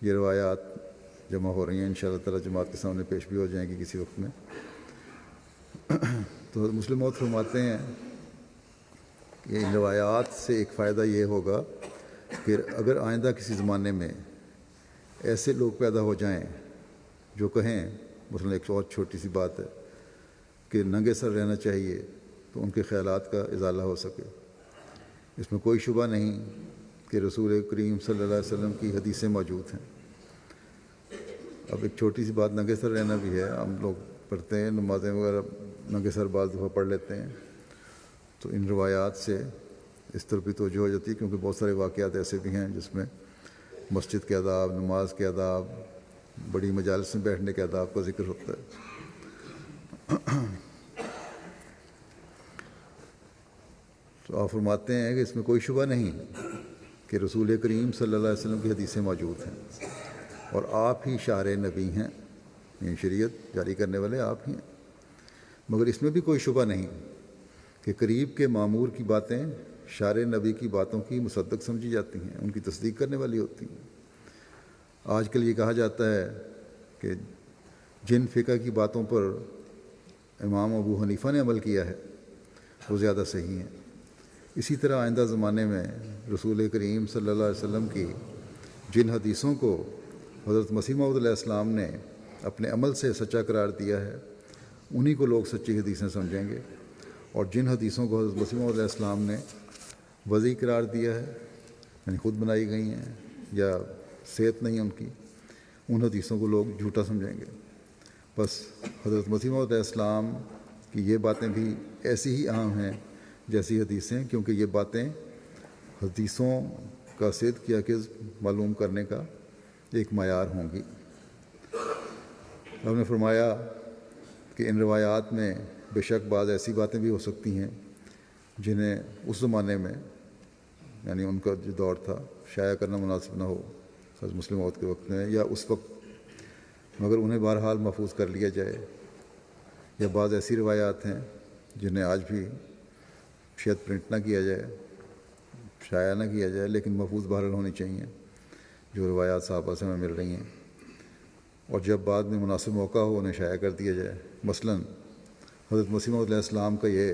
یہ روایات جمع ہو رہی ہیں، انشاءاللہ تعالی جماعت کے سامنے پیش بھی ہو جائیں گی کسی وقت میں۔ تو تو مسلم موت فرماتے ہیں کہ ان روایات سے ایک فائدہ یہ ہوگا کہ اگر آئندہ کسی زمانے میں ایسے لوگ پیدا ہو جائیں جو کہیں، مثلا ایک اور چھوٹی سی بات ہے کہ ننگے سر رہنا چاہیے، تو ان کے خیالات کا ازالہ ہو سکے۔ اس میں کوئی شبہ نہیں کہ رسول کریم صلی اللہ علیہ وسلم کی حدیثیں موجود ہیں۔ اب ایک چھوٹی سی بات ننگے سر رہنا بھی ہے، ہم لوگ پڑھتے ہیں نمازیں وغیرہ ننگے سر بعض دفعہ پڑھ لیتے ہیں، تو ان روایات سے اس طرف بھی توجہ ہو جاتی ہے، کیونکہ بہت سارے واقعات ایسے بھی ہیں جس میں مسجد کے آداب، نماز کے آداب، بڑی مجالس میں بیٹھنے کے آداب کا ذکر ہوتا ہے۔ تو آپ فرماتے ہیں کہ اس میں کوئی شبہ نہیں کہ رسول کریم صلی اللہ علیہ وسلم کی حدیثیں موجود ہیں اور آپ ہی شارع نبی ہیں، یعنی شریعت جاری کرنے والے آپ ہی ہیں، مگر اس میں بھی کوئی شبہ نہیں کہ قریب کے معمور کی باتیں شارع نبی کی باتوں کی مصدق سمجھی جاتی ہیں، ان کی تصدیق کرنے والی ہوتی ہیں۔ آج کل یہ کہا جاتا ہے کہ جن فقہ کی باتوں پر امام ابو حنیفہ نے عمل کیا ہے وہ زیادہ صحیح ہیں، اسی طرح آئندہ زمانے میں رسول کریم صلی اللہ علیہ وسلم کی جن حدیثوں کو حضرت مسیح موعود علیہ السلام نے اپنے عمل سے سچا قرار دیا ہے، انہی کو لوگ سچی حدیثیں سمجھیں گے، اور جن حدیثوں کو حضرت مسیح موعود علیہ السلام نے وضعی قرار دیا ہے، یعنی خود بنائی گئی ہیں یا صحت نہیں ان کی، ان حدیثوں کو لوگ جھوٹا سمجھیں گے۔ بس حضرت مسیح موعود علیہ السلام کی یہ باتیں بھی ایسی ہی اہم ہیں جیسی حدیثیں، کیونکہ یہ باتیں حدیثوں کا صدق یا کذب معلوم کرنے کا ایک معیار ہوں گی۔ ہم نے فرمایا کہ ان روایات میں بے شک بعض ایسی باتیں بھی ہو سکتی ہیں جنہیں اس زمانے میں، یعنی ان کا جو دور تھا، شائع کرنا مناسب نہ ہو حضرت مسلم موت کے وقت میں یا اس وقت، مگر انہیں بہرحال محفوظ کر لیا جائے۔ یا بعض ایسی روایات ہیں جنہیں آج بھی شاید پرنٹ نہ کیا جائے، شائع نہ کیا جائے، لیکن محفوظ بہرحال ہونی چاہیے، جو روایات صحابہ سے ہمیں مل رہی ہیں، اور جب بعد میں مناسب موقع ہو انہیں شائع کر دیا جائے۔ مثلاً حضرت مسیح موعود علیہ السلام کا یہ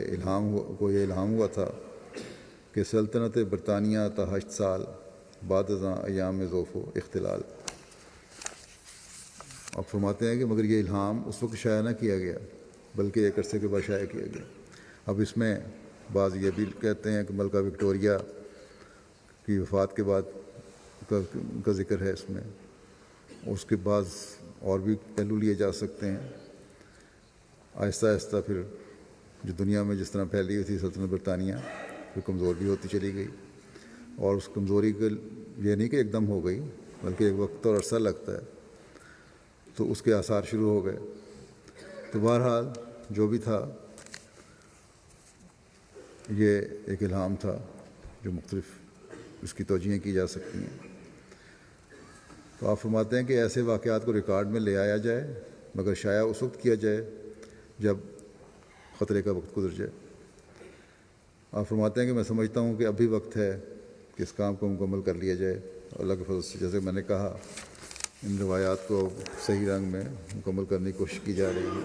الہام ہوا تھا کہ سلطنت برطانیہ تا 8 سال بعد ازاں ایام ظوف و اختلال۔ آپ فرماتے ہیں کہ مگر یہ الہام اس وقت شائع نہ کیا گیا بلکہ ایک عرصے کے بعد شائع کیا گیا۔ اب اس میں بعض یہ بھی کہتے ہیں کہ ملکہ وکٹوریہ کی وفات کے بعد کا ذکر ہے اس میں، اس کے بعد اور بھی پہلو لیے جا سکتے ہیں۔ آہستہ آہستہ پھر جو دنیا میں جس طرح پھیلی ہوئی تھی سلطنت برطانیہ، پھر کمزور بھی ہوتی چلی گئی، اور اس کمزوری کے یہ نہیں کہ ایک دم ہو گئی بلکہ ایک وقت اور عرصہ لگتا ہے، تو اس کے آثار شروع ہو گئے۔ تو بہرحال جو بھی تھا، یہ ایک الہام تھا جو مختلف اس کی توجیہیں کی جا سکتی ہیں۔ تو آپ فرماتے ہیں کہ ایسے واقعات کو ریکارڈ میں لے آیا جائے، مگر شائع اس وقت کیا جائے جب خطرے کا وقت گزر جائے۔ آپ فرماتے ہیں کہ میں سمجھتا ہوں کہ ابھی وقت ہے کہ اس کام کو مکمل کر لیا جائے۔ اللہ کے فضل سے جیسے میں نے کہا، ان روایات کو صحیح رنگ میں مکمل کرنے کی کوشش کی جا رہی ہے۔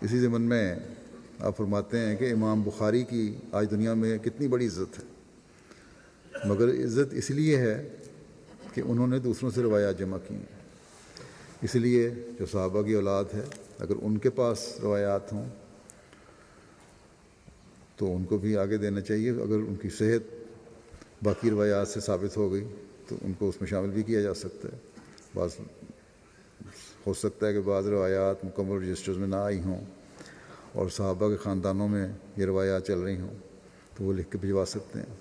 اسی ضمن میں آپ فرماتے ہیں کہ امام بخاری کی آج دنیا میں کتنی بڑی عزت ہے، مگر عزت اس لیے ہے کہ انہوں نے دوسروں سے روایات جمع کی ہیں۔ اس لیے جو صحابہ کی اولاد ہے، اگر ان کے پاس روایات ہوں تو ان کو بھی آگے دینا چاہیے۔ اگر ان کی صحت باقی روایات سے ثابت ہو گئی تو ان کو اس میں شامل بھی کیا جا سکتا ہے۔ بعض ہو سکتا ہے کہ بعض روایات مکمل رجسٹرز میں نہ آئی ہوں اور صحابہ کے خاندانوں میں یہ روایات چل رہی ہوں، تو وہ لکھ کے بھجوا سکتے ہیں،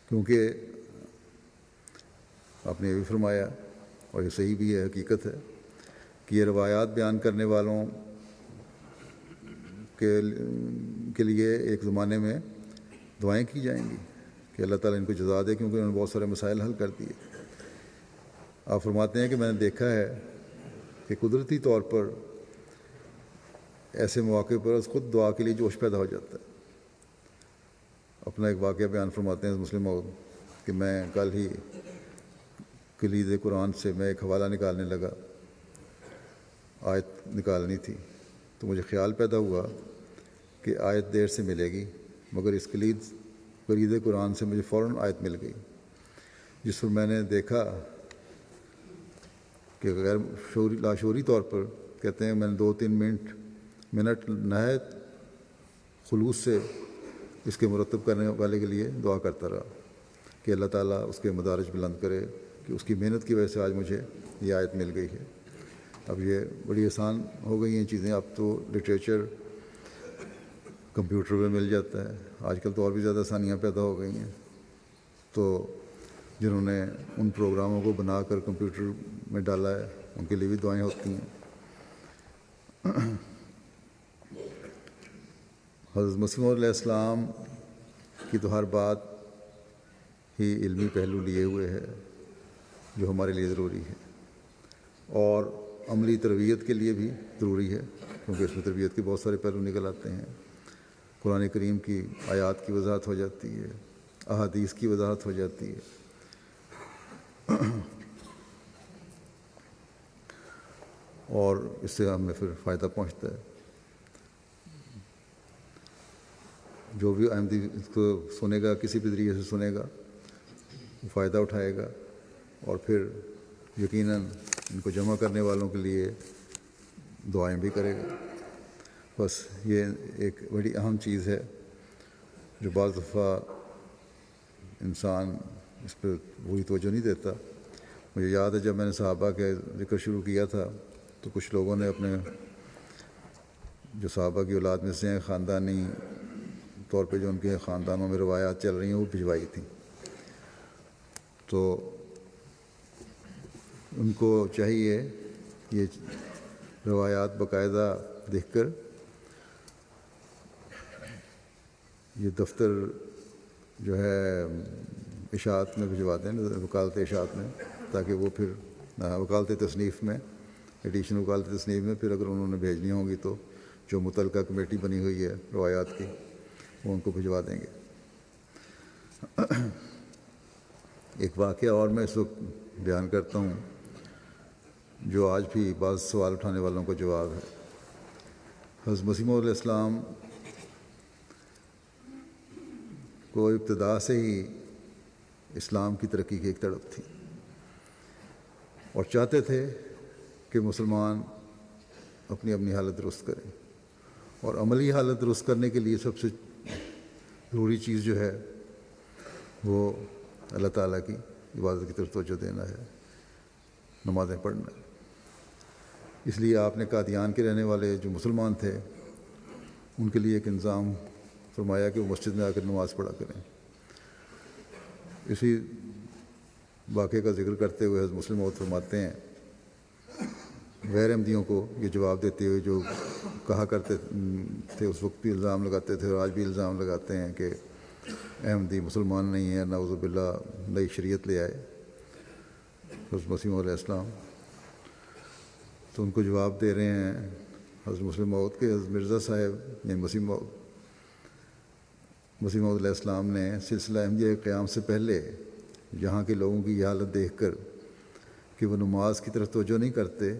کیونکہ آپ نے یہ بھی فرمایا، اور یہ صحیح بھی ہے، حقیقت ہے، کہ یہ روایات بیان کرنے والوں کے لیے ایک زمانے میں دعائیں کی جائیں گی کہ اللہ تعالیٰ ان کو جزا دے، کیونکہ انہوں نے بہت سارے مسائل حل کر دیے۔ آپ فرماتے ہیں کہ میں نے دیکھا ہے کہ قدرتی طور پر ایسے مواقع پر خود دعا کے لیے جوش پیدا ہو جاتا ہے۔ اپنا ایک واقعہ بیان فرماتے ہیں مسلم موعود کہ میں کل ہی کلید قرآن سے میں ایک حوالہ نکالنے لگا آیت نکالنی تھی، تو مجھے خیال پیدا ہوا کہ آیت دیر سے ملے گی، مگر اس کلید قرآن سے مجھے فوراً آیت مل گئی، جس پر میں نے دیکھا کہ غیر لاشعوری طور پر کہتے ہیں میں نے 2-3 منٹ نہایت خلوص سے اس کے مرتب کرنے والے کے لیے دعا کرتا رہا کہ اللہ تعالیٰ اس کے مدارج بلند کرے، کہ اس کی محنت کی وجہ سے آج مجھے یہ آیت مل گئی ہے۔ اب یہ بڑی آسان ہو گئی ہیں چیزیں، اب تو لٹریچر کمپیوٹر پہ مل جاتا ہے، آج کل تو اور بھی زیادہ آسانیاں پیدا ہو گئی ہیں۔ تو جنہوں نے ان پروگراموں کو بنا کر کمپیوٹر میں ڈالا ہے ان کے لیے بھی دعائیں ہوتی ہیں۔ حضرت مسیح موعود علیہ السلام کی تو ہر بات ہی علمی پہلو لیے ہوئے ہے جو ہمارے لیے ضروری ہے، اور عملی تربیت کے لیے بھی ضروری ہے، کیونکہ اس میں تربیت کے بہت سارے پہلو نکل آتے ہیں۔ قرآن کریم کی آیات کی وضاحت ہو جاتی ہے، احادیث کی وضاحت ہو جاتی ہے، اور اس سے ہمیں پھر فائدہ پہنچتا ہے۔ جو بھی احمدی اس کو سنے گا، کسی بھی ذریعے سے سنے گا، وہ فائدہ اٹھائے گا، اور پھر یقیناً ان کو جمع کرنے والوں کے لیے دعائیں بھی کرے گا۔ بس یہ ایک بڑی اہم چیز ہے جو بعض دفعہ انسان اس پہ پوری توجہ نہیں دیتا۔ مجھے یاد ہے جب میں نے صحابہ کا ذکر شروع کیا تھا تو کچھ لوگوں نے اپنے جو صحابہ کی اولاد میں سے ہیں، خاندانی طور پہ جو ان کے خاندانوں میں روایات چل رہی ہیں وہ بھجوائی تھیں، تو ان کو چاہیے یہ روایات باقاعدہ دیکھ کر یہ دفتر جو ہے اشاعت میں بھجوا دیں، وکالت اشاعت میں، تاکہ وہ پھر وکالت تصنیف میں، ایڈیشن وکالت تصنیف میں پھر اگر انہوں نے بھیجنی ہوں گی تو جو متعلقہ کمیٹی بنی ہوئی ہے روایات کی وہ ان کو بھجوا دیں گے۔ ایک واقعہ اور میں اس وقت بیان کرتا ہوں جو آج بھی بعض سوال اٹھانے والوں کا جواب ہے۔ حضرت مسیح موعود علیہ السلام کو ابتدا سے ہی اسلام کی ترقی کی ایک تڑپ تھی، اور چاہتے تھے کہ مسلمان اپنی حالت درست کریں، اور عملی حالت درست کرنے کے لیے سب سے ضروری چیز جو ہے وہ اللہ تعالیٰ کی عبادت کی طرف توجہ دینا ہے، نمازیں پڑھنا ہے۔ اس لیے آپ نے قادیان کے رہنے والے جو مسلمان تھے ان کے لیے ایک انضام فرمایا کہ وہ مسجد میں آ کر نماز پڑھا کریں۔ اسی واقعے کا ذکر کرتے ہوئے حضرت مسلم موعود فرماتے ہیں، غیر احمدیوں کو یہ جواب دیتے ہوئے جو کہا کرتے تھے، اس وقت بھی الزام لگاتے تھے اور آج بھی الزام لگاتے ہیں کہ احمدی مسلمان نہیں ہے، نعوذ باللہ نئی شریعت لے آئے حضرت مسیح موعود علیہ السلام، تو ان کو جواب دے رہے ہیں حضرت مسلم موعود کے حضرت مرزا صاحب یعنی مسیح موعود علیہ السلام نے سلسلہ احمدیہ کے قیام سے پہلے یہاں کے لوگوں کی یہ حالت دیکھ کر کہ وہ نماز کی طرف توجہ نہیں کرتے،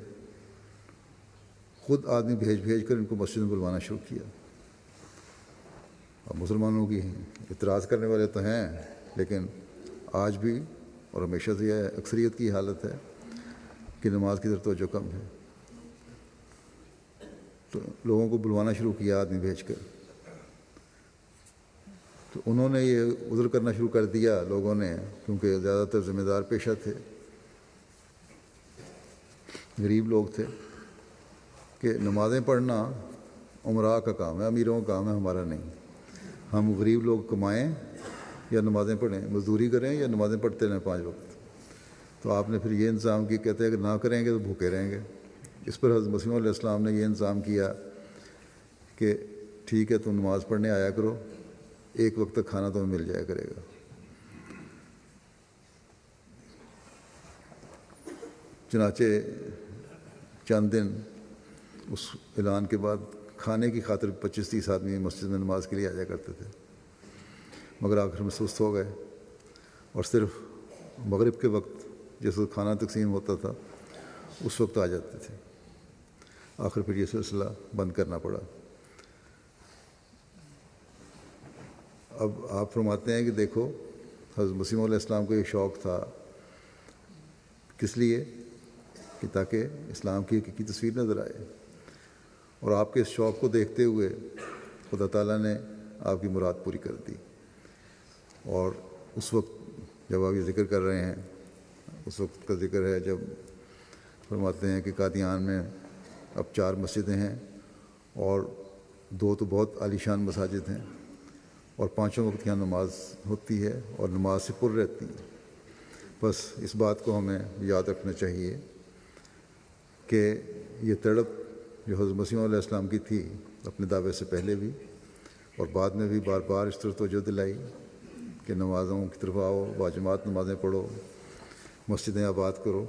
خود آدمی بھیج کر ان کو مسجد میں بلوانا شروع کیا۔ اب مسلمانوں کی اعتراض کرنے والے تو ہیں، لیکن آج بھی اور ہمیشہ سے یہ اکثریت کی حالت ہے کہ نماز کی طرف توجہ کم ہے، تو لوگوں کو بلوانا شروع کیا آدمی بھیج کر۔ تو انہوں نے یہ عذر کرنا شروع کر دیا لوگوں نے، کیونکہ زیادہ تر ذمہ دار پیشہ تھے، غریب لوگ تھے، کہ نمازیں پڑھنا عمراء کا کام ہے، امیروں کا کام ہے، ہمارا نہیں۔ ہم غریب لوگ کمائیں یا نمازیں پڑھیں، مزدوری کریں یا نمازیں پڑھتے رہیں 5 وقت۔ تو آپ نے پھر یہ انتظام کیا، کہتے ہیں اگر نہ کریں گے تو بھوکے رہیں گے۔ اس پر حضرت مسیح علیہ السلام نے یہ انتظام کیا کہ ٹھیک ہے تم نماز پڑھنے آیا کرو، 1 وقت تک کھانا تمہیں مل جایا کرے گا۔ چنانچہ چند دن اس اعلان کے بعد کھانے کی خاطر 25-30 آدمی مسجد میں نماز کے لیے آ جایا کرتے تھے، مگر آخر میں سست ہو گئے اور صرف مغرب کے وقت جس وقت کھانا تقسیم ہوتا تھا اس وقت آ جاتے تھے۔ آخر پھر یہ سلسلہ بند کرنا پڑا۔ اب آپ فرماتے ہیں کہ دیکھو حضرت مسیح علیہ السلام کو یہ شوق تھا، کس لیے؟ کہ تاکہ اسلام کی حقیقی تصویر نظر آئے، اور آپ کے اس شوق کو دیکھتے ہوئے خدا تعالیٰ نے آپ کی مراد پوری کر دی۔ اور اس وقت جب آپ یہ ذکر کر رہے ہیں، اس وقت کا ذکر ہے جب فرماتے ہیں کہ قادیان میں اب 4 مسجدیں ہیں اور 2 تو بہت عالیشان مساجد ہیں، اور 5 وقت یہاں نماز ہوتی ہے اور نماز سے پر رہتی ہیں۔ بس اس بات کو ہمیں یاد رکھنا چاہیے کہ یہ تڑپ جو حضرت مسیح علیہ السلام کی تھی اپنے دعوے سے پہلے بھی اور بعد میں بھی بار بار اس طرح توجہ دلائی کہ نمازوں کی طرف آؤ، باجماعت نمازیں پڑھو، مسجدیں آباد کرو۔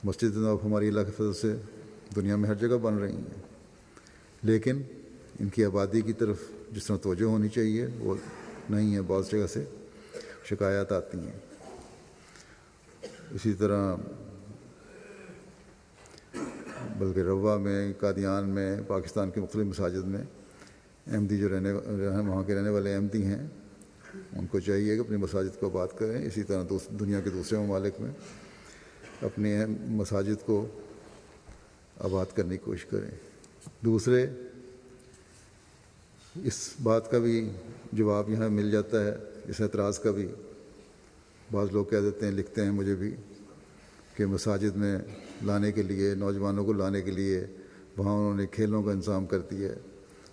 مسجدیں اب ہماری اللہ کے فضل سے دنیا میں ہر جگہ بن رہی ہیں، لیکن ان کی آبادی کی طرف جس طرح توجہ ہونی چاہیے وہ نہیں ہے، بعض جگہ سے شکایات آتی ہیں۔ اسی طرح بلکہ روا میں، قادیان میں، پاکستان کے مختلف مساجد میں احمدی جو وہاں کے رہنے والے احمدی ہیں ان کو چاہیے کہ اپنی مساجد کو آباد کریں۔ اسی طرح دنیا کے دوسرے ممالک میں اپنی مساجد کو آباد کرنے کی کوشش کریں۔ دوسرے اس بات کا بھی جواب یہاں مل جاتا ہے، اس اعتراض کا بھی بعض لوگ کہہ دیتے ہیں، لکھتے ہیں مجھے بھی، کہ مساجد میں لانے کے لیے، نوجوانوں کو لانے کے لیے وہاں انہوں نے کھیلوں کا انتظام کر دیا ہے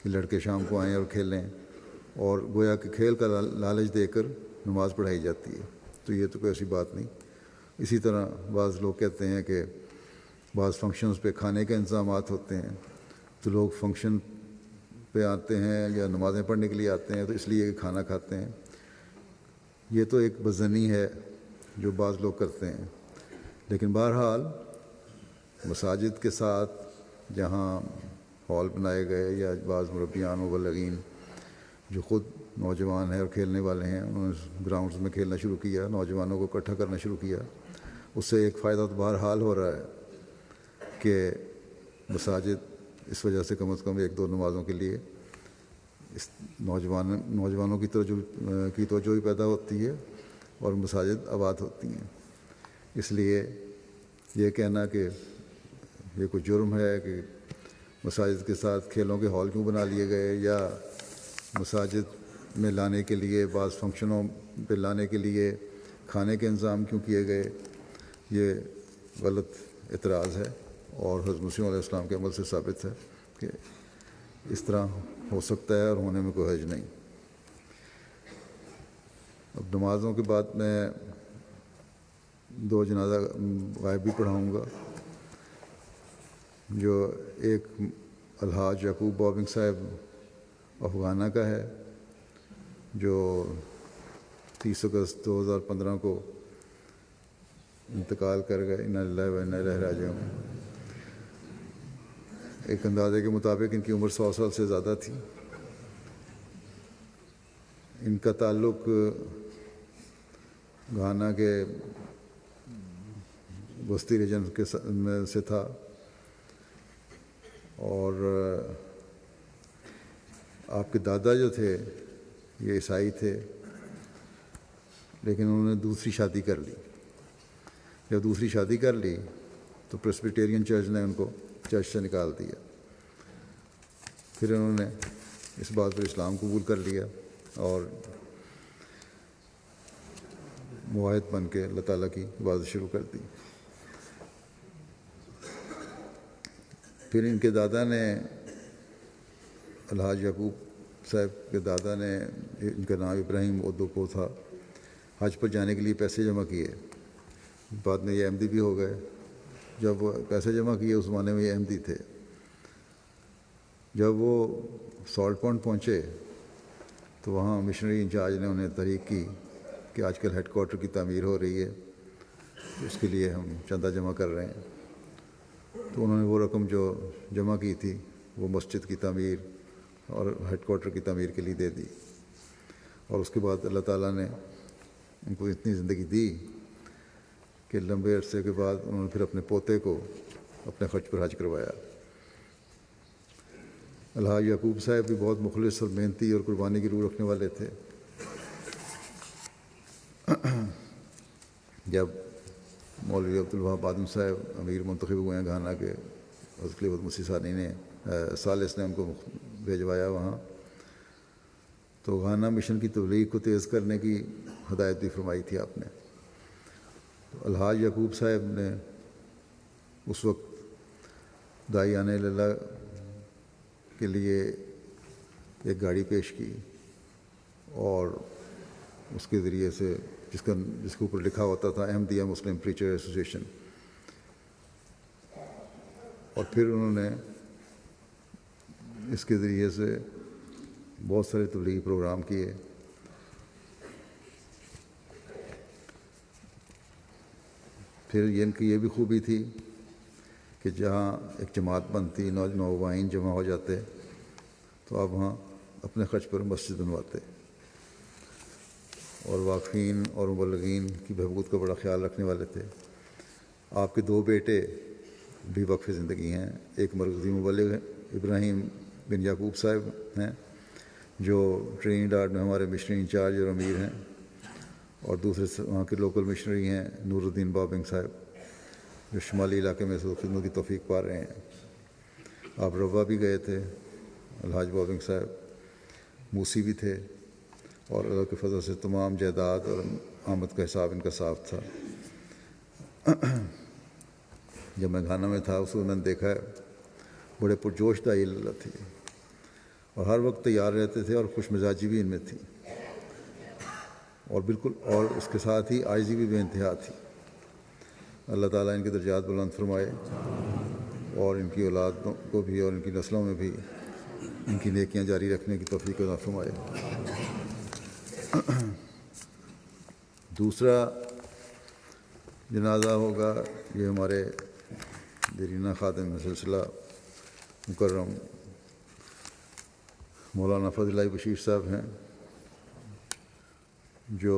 کہ لڑکے شام کو آئیں اور کھیلیں، اور گویا کہ کھیل کا لالچ دے کر نماز پڑھائی جاتی ہے۔ تو یہ تو کوئی ایسی بات نہیں۔ اسی طرح بعض لوگ کہتے ہیں کہ بعض فنکشنز پہ کھانے کے انتظامات ہوتے ہیں، تو لوگ فنکشن پہ آتے ہیں یا نمازیں پڑھنے کے لیے آتے ہیں تو اس لیے کہ کھانا کھاتے ہیں۔ یہ تو ایک بدظنی ہے جو بعض لوگ کرتے ہیں، لیکن بہرحال مساجد کے ساتھ جہاں ہال بنائے گئے یا بعض مربیان و مبلغین جو خود نوجوان ہیں اور کھیلنے والے ہیں، انہوں نے گراؤنڈز میں کھیلنا شروع کیا، نوجوانوں کو اکٹھا کرنا شروع کیا، اس سے ایک فائدہ تو بہرحال ہو رہا ہے کہ مساجد اس وجہ سے کم از کم 1-2 نمازوں کے لیے اس نوجوانوں کی توجہ بھی پیدا ہوتی ہے اور مساجد آباد ہوتی ہیں۔ اس لیے یہ کہنا کہ یہ کوئی جرم ہے کہ مساجد کے ساتھ کھیلوں کے ہال کیوں بنا لیے گئے، یا مساجد میں لانے کے لیے، بعض فنکشنوں پہ لانے کے لیے کھانے کے انتظام کیوں کیے گئے، یہ غلط اعتراض ہے، اور حضرت مسیح علیہ السلام کے عمل سے ثابت ہے کہ اس طرح ہو سکتا ہے اور ہونے میں کوئی حرج نہیں۔ اب نمازوں کے بعد میں 2 جنازہ غائب بھی پڑھاؤں گا، جو ایک الحاج یعقوب بابنگ صاحب افغانہ کا ہے، جو 30 اگست 2015 کو انتقال کر گئے۔ انا للہ و انا الیہ راجعون۔ ایک اندازے کے مطابق ان کی عمر 100 سال سے زیادہ تھی۔ ان کا تعلق گھانا کے وسطی ریجن سے تھا، اور آپ کے دادا جو تھے یہ عیسائی تھے، لیکن انہوں نے دوسری شادی کر لی۔ جب دوسری شادی کر لی تو پریسبیٹیرین چرچ نے ان کو چرچ سے نکال دیا۔ پھر انہوں نے اس بات پر اسلام قبول کر لیا اور معاہد بن کے اللہ تعالیٰ کی عبادت شروع کر دی۔ پھر ان کے دادا نے، الحاج یعقوب صاحب کے دادا نے، ان کا نام ابراہیم اودوکو تھا، حج پر جانے کے لیے پیسے جمع کیے۔ بعد میں یہ احمدی بھی ہو گئے۔ جب وہ پیسے جمع کیے اس زمانے میں یہ احمدی تھے۔ جب وہ سالٹ پونڈ پہنچے تو وہاں مشنری انچارج نے انہیں تحریک کی کہ آج کل ہیڈ کوارٹر کی تعمیر ہو رہی ہے، اس کے لیے ہم چندہ جمع کر رہے ہیں۔ تو انہوں نے وہ رقم جو جمع کی تھی وہ مسجد کی تعمیر اور ہیڈ کوارٹر کی تعمیر کے لیے دے دی، اور اس کے بعد اللہ تعالیٰ نے ان کو اتنی زندگی دی کہ لمبے عرصے کے بعد انہوں نے پھر اپنے پوتے کو اپنے خرچ پر حج کروایا۔ الحاج یعقوب صاحب بھی بہت مخلص اور محنتی اور قربانی کی روح رکھنے والے تھے۔ جب مولوی عبدالوہاب آدم صاحب امیر منتخب ہوئے ہیں گھانا کے، حضرت خلیفۃ مسیح ثانی نے ثالث نے ان کو بھیجوایا وہاں، تو گھانا مشن کی تبلیغ کو تیز کرنے کی ہدایت بھی فرمائی تھی آپ نے۔ تو الحاج یعقوب صاحب نے اس وقت داعیان اللہ کے لیے ایک گاڑی پیش کی، اور اس کے ذریعے سے جس کے اوپر لکھا ہوتا تھا احمدیہ مسلم پریچر ایسوسیشن، اور پھر انہوں نے اس کے ذریعے سے بہت سارے تبلیغی پروگرام کیے۔ پھر ان کی یہ بھی خوبی تھی کہ جہاں ایک جماعت بنتی، نوجوان جمع ہو جاتے، تو آپ وہاں اپنے خرچ پر مسجد بنواتے، اور واقفین اور مبلغین کی بہبود کا بڑا خیال رکھنے والے تھے۔ آپ کے 2 بیٹے بھی وقف زندگی ہیں، ایک مرکزی مبلغ ابراہیم بن یعقوب صاحب ہیں جو ٹرینیڈاڈ میں ہمارے مشنری انچارج اور امیر ہیں، اور دوسرے وہاں کے لوکل مشنری ہیں نور الدین بابنگ صاحب جو شمالی علاقے میں سے خدمت کی توفیق پا رہے ہیں۔ آپ روا بھی گئے تھے، الحاج بابنگ صاحب موسی بھی تھے، اور اللہ کے فضل سے تمام جائیداد اور آمد کا حساب ان کا صاف تھا۔ جب میں گھانا میں تھا اس وقت میں نے دیکھا ہے بڑے پرجوش داعی اللہ تھے، اور ہر وقت تیار رہتے تھے، اور خوش مزاجی بھی ان میں تھی، اور بالکل اور اس کے ساتھ ہی عاجزی بھی بے انتہا تھی۔ اللہ تعالیٰ ان کے درجات بلند فرمائے، اور ان کی اولاد کو بھی اور ان کی نسلوں میں بھی ان کی نیکیاں جاری رکھنے کی توفیق عطا فرمائے۔ دوسرا جنازہ ہوگا، یہ ہمارے دیرینہ خادم سلسلہ مکرم مولانا فضل اللہ بشیر صاحب ہیں، جو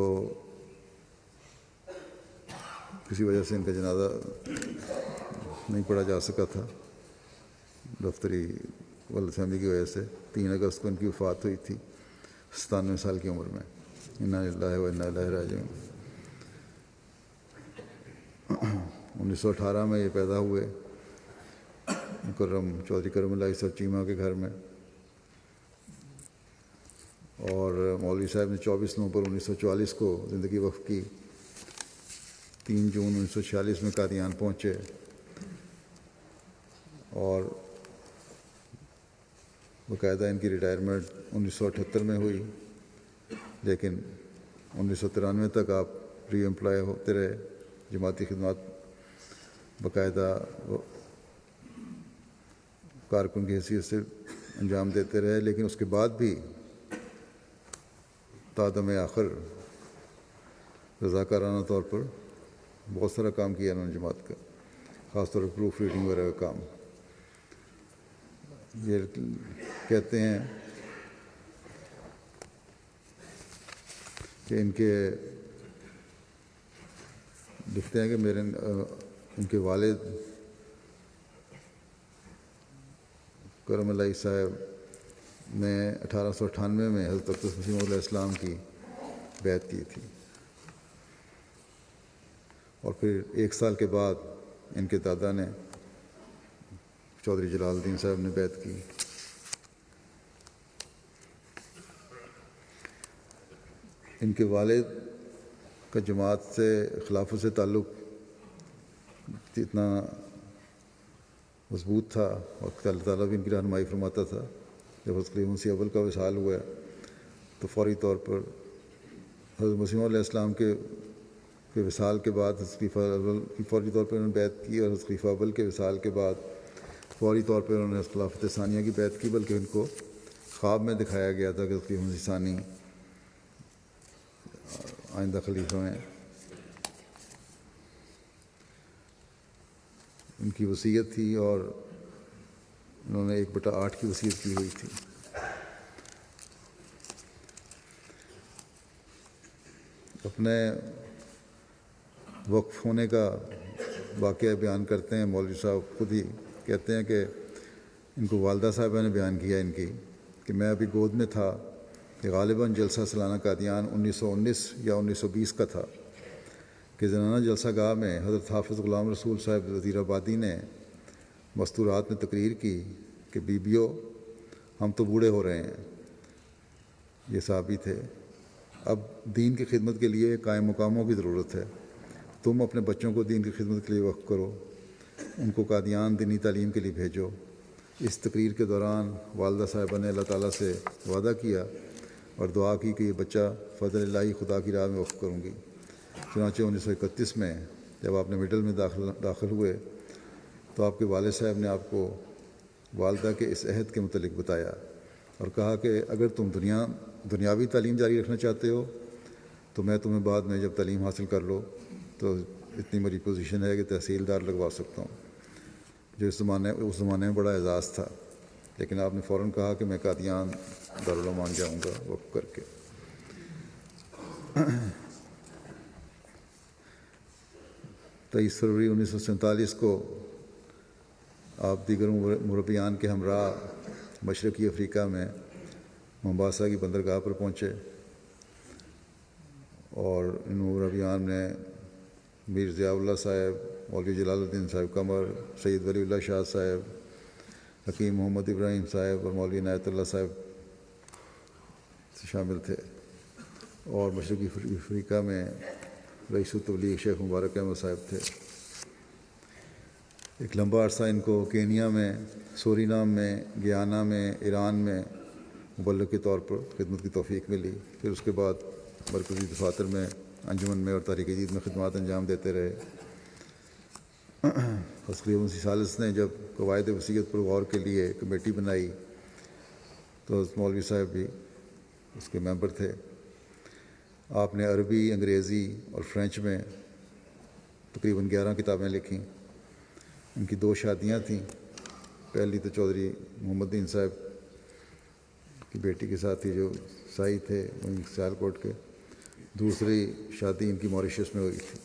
کسی وجہ سے ان کا جنازہ نہیں پڑھا جا سکا تھا، دفتری غلط فہمی کی وجہ سے۔ 3 اگست کو ان کی وفات ہوئی تھی 97 سال کی عمر میں۔ انا للہ و انا الیہ راجعون۔ 1918 میں یہ پیدا ہوئے مکرم چودھری کرم اللہ صاحب چیمہ کے گھر میں، اور مولوی صاحب نے 24 نومبر 1944 کو زندگی وقف کی۔ 3 جون 1946 میں قادیان پہنچے، اور باقاعدہ ان کی ریٹائرمنٹ 1978 میں ہوئی، لیکن 1993 تک آپ ری امپلائی ہوتے رہے، جماعتی خدمات باقاعدہ کارکن کی حیثیت سے انجام دیتے رہے، لیکن اس کے بعد بھی تا دم آخر رضاکارانہ طور پر بہت سارا کام کیا انہوں نے جماعت کا، خاص طور پر پروف ریڈنگ وغیرہ کا کام۔ یہ کہتے ہیں کہ لکھتے ہیں کہ ان کے والد کرم اللہ صاحب نے 1898 میں حضرت اقدس مسیح علیہ السلام کی بیعت کی تھی، اور پھر 1 سال کے بعد ان کے دادا نے چودھری جلال الدین صاحب نے بیعت کی۔ ان کے والد کا جماعت سے خلافت سے تعلق اتنا مضبوط تھا، اور اللہ تعالیٰ بھی ان کی رہنمائی فرماتا تھا۔ جب حضرت خلیفہ مسیح اول کا وصال ہوا تو فوری طور پر حضرت مسیح علیہ السلام کے وصال کے بعد حضرت خلیفہ اول کی فوری طور پر انہوں نے بیعت کی، اور حضرت خلیفہ اول کے وصال کے بعد فوری طور پر انہوں نے خلافت ثانیہ کی بیعت کی، بلکہ ان کو خواب میں دکھایا گیا تھا کہ حضرت خلیفہ مسیح ثانی آئندہ خلیفہ ہیں۔ ان کی وصیت تھی، اور انہوں نے 1/8 کی وصیت کی ہوئی تھی۔ اپنے وقف ہونے کا واقعہ بیان کرتے ہیں مولوی صاحب خود ہی، کہتے ہیں کہ ان کو والدہ صاحبہ نے بیان کیا ان کی کہ میں ابھی گود میں تھا کہ غالباً جلسہ سالانہ قادیان 1919 یا 1920 کا تھا کہ زنانہ جلسہ گاہ میں حضرت حافظ غلام رسول صاحب وزیر آبادی نے مستورات میں تقریر کی کہ بیبیوں ہم تو بوڑھے ہو رہے ہیں. یہ صحابی تھے. اب دین کی خدمت کے لیے قائم مقاموں کی ضرورت ہے. تم اپنے بچوں کو دین کی خدمت کے لیے وقف کرو، ان کو قادیان دینی تعلیم کے لیے بھیجو. اس تقریر کے دوران والدہ صاحبہ نے اللہ تعالیٰ سے وعدہ کیا اور دعا کی کہ یہ بچہ فضل الہی خدا کی راہ میں وقف کروں گی. چنانچہ 1931 میں جب آپ نے مڈل میں داخل ہوئے تو آپ کے والد صاحب نے آپ کو والدہ کے اس عہد کے متعلق بتایا اور کہا کہ اگر تم دنیاوی تعلیم جاری رکھنا چاہتے ہو تو میں تمہیں بعد میں جب تعلیم حاصل کر لو تو اتنی میری پوزیشن ہے کہ تحصیلدار لگوا سکتا ہوں، جو اس زمانے میں بڑا اعزاز تھا. لیکن آپ نے فوراً کہا کہ میں قادیان دارالعلوم جاؤں گا وقف کر کے. 23 فروری 1947 کو آپ دیگر مربیان کے ہمراہ مشرقی افریقہ میں مومباسا کی بندرگاہ پر پہنچے اور ان مربیان نے میر ضیاء اللہ صاحب، مولوی جلال الدین صاحب قمر، سید ولی اللہ شاہ صاحب، حکیم محمد ابراہیم صاحب اور مولوی عنایت اللہ صاحب شامل تھے. اور مشرقی افریقہ میں رئیس التبلیغ شیخ مبارک احمد صاحب تھے. ایک لمبا عرصہ ان کو کینیا میں، سورینام میں، گیانا میں، ایران میں مبلغ کے طور پر خدمت کی توفیق ملی. پھر اس کے بعد مرکزی دفاتر میں، انجمن میں اور تحریک جدید میں خدمات انجام دیتے رہے. خلیفہ مسیح ثالث نے جب قواعد وصیت پر غور کے لیے کمیٹی بنائی تو مولوی صاحب بھی اس کے ممبر تھے. آپ نے عربی، انگریزی اور فرینچ میں تقریباً 11 کتابیں لکھیں. ان کی 2 شادیاں تھیں. پہلی تو چودھری محمد دین صاحب کی بیٹی کے ساتھ تھی جو سائی تھے وہیں سیال کوٹ کے. دوسری شادی ان کی موریشس میں ہوئی تھی.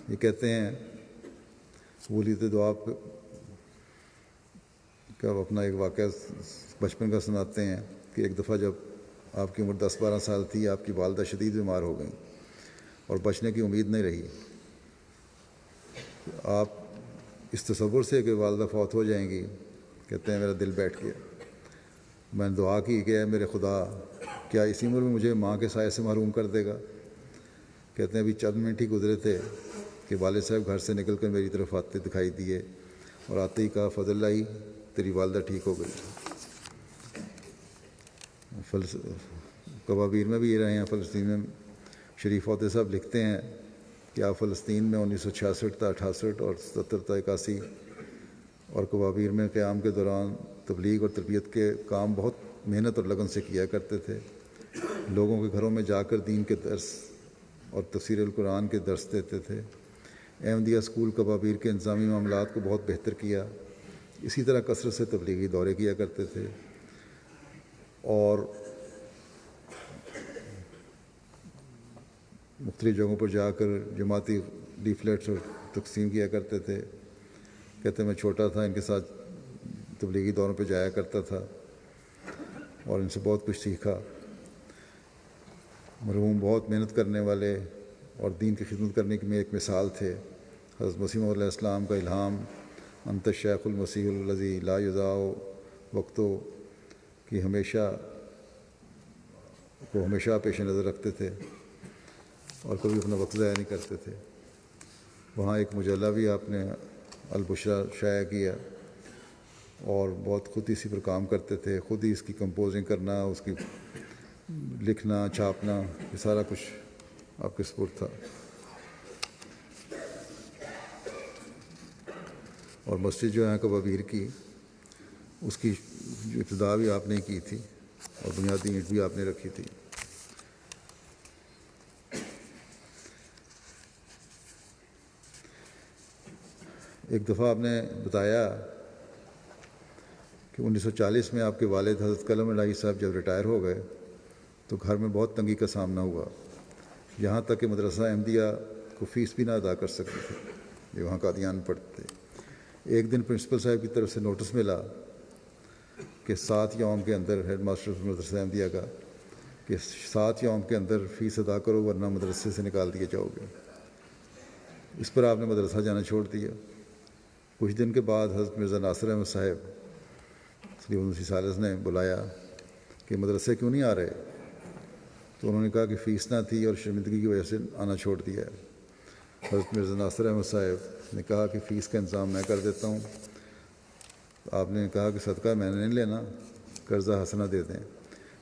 یہ کہتے ہیں ولیت دعا کا اپنا ایک واقعہ بچپن کا سناتے ہیں کہ ایک دفعہ جب آپ کی عمر 10-12 سال تھی، آپ کی والدہ شدید بیمار ہو گئیں اور بچنے کی امید نہیں رہی. آپ اس تصور سے کہ والدہ فوت ہو جائیں گی، کہتے ہیں میرا دل بیٹھ گیا. میں نے دعا کی کہ اے میرے خدا، کیا اسی عمر میں مجھے ماں کے سائے سے محروم کر دے گا؟ کہتے ہیں ابھی چند منٹ ہی گزرے تھے کہ والد صاحب گھر سے نکل کر میری طرف آتے دکھائی دیے اور آتے ہی کہا فضل اللہ تیری والدہ ٹھیک ہو گئی. کبابیر میں بھی یہ رہے ہیں. فلسطین میں شریف عہدے صاحب لکھتے ہیں کہ آپ فلسطین میں 1966 تا 68 اور 77 تا 81 اور کبابیر میں قیام کے دوران تبلیغ اور تربیت کے کام بہت محنت اور لگن سے کیا کرتے تھے. لوگوں کے گھروں میں جا کر دین کے درس اور تفسیر القرآن کے درس دیتے تھے. احمدیہ اسکول کبابیر کے انتظامی معاملات کو بہت بہتر کیا. اسی طرح کثرت سے تبلیغی دورے کیا کرتے تھے اور مختلف جگہوں پر جا کر جماعتی لیفلیٹس اور تقسیم کیا کرتے تھے. کہتے ہیں میں چھوٹا تھا، ان کے ساتھ تبلیغی دوروں پہ جایا کرتا تھا اور ان سے بہت کچھ سیکھا. مرحوم بہت محنت کرنے والے اور دین کی خدمت کرنے کی میں ایک مثال تھے. حضرت مسیح موعود علیہ السلام کا الہام انت الشیخ المسیح الذی لا یضاع وقتو کی ہمیشہ پیش نظر رکھتے تھے اور کبھی اپنا وقت ضائع نہیں کرتے تھے. وہاں ایک مجلہ بھی آپ نے البشرا شائع کیا اور بہت خود اسی پر کام کرتے تھے. خود ہی اس کی کمپوزنگ کرنا، اس کی لکھنا، چھاپنا، یہ سارا کچھ آپ کے سپرد تھا. اور مسجد جو ہے کبابیر کی، اس کی جو ابتدا بھی آپ نے کی تھی اور بنیادی اینٹ بھی آپ نے رکھی تھی. ایک دفعہ آپ نے بتایا کہ 1940 میں آپ کے والد حضرت قلم الہی صاحب جب ریٹائر ہو گئے تو گھر میں بہت تنگی کا سامنا ہوا، یہاں تک کہ مدرسہ احمدیہ کو فیس بھی نہ ادا کر سکتے تھے. یہ وہاں قادیان میں پڑھتے تھے۔ ایک دن پرنسپل صاحب کی طرف سے نوٹس ملا کہ 7 یوم کے اندر، ہیڈ ماسٹر مدرسہ احمدیہ کا، کہ 7 یوم کے اندر فیس ادا کرو ورنہ مدرسے سے نکال دیے جاؤ گے۔ اس پر آپ نے مدرسہ جانا چھوڑ دیا۔ کچھ دن کے بعد حضرت مرزا ناصر احمد صاحب سلیم المسیح ثالث نے بلایا کہ مدرسے کیوں نہیں آ رہے؟ تو انہوں نے کہا کہ فیس نہ تھی اور شرمندگی کی وجہ سے آنا چھوڑ دیا ہے۔ حضرت مرزا ناصر احمد صاحب نے کہا کہ فیس کا انتظام میں کر دیتا ہوں۔ آپ نے کہا کہ صدقہ میں نے نہیں لینا، قرضہ حسنہ دے دیں۔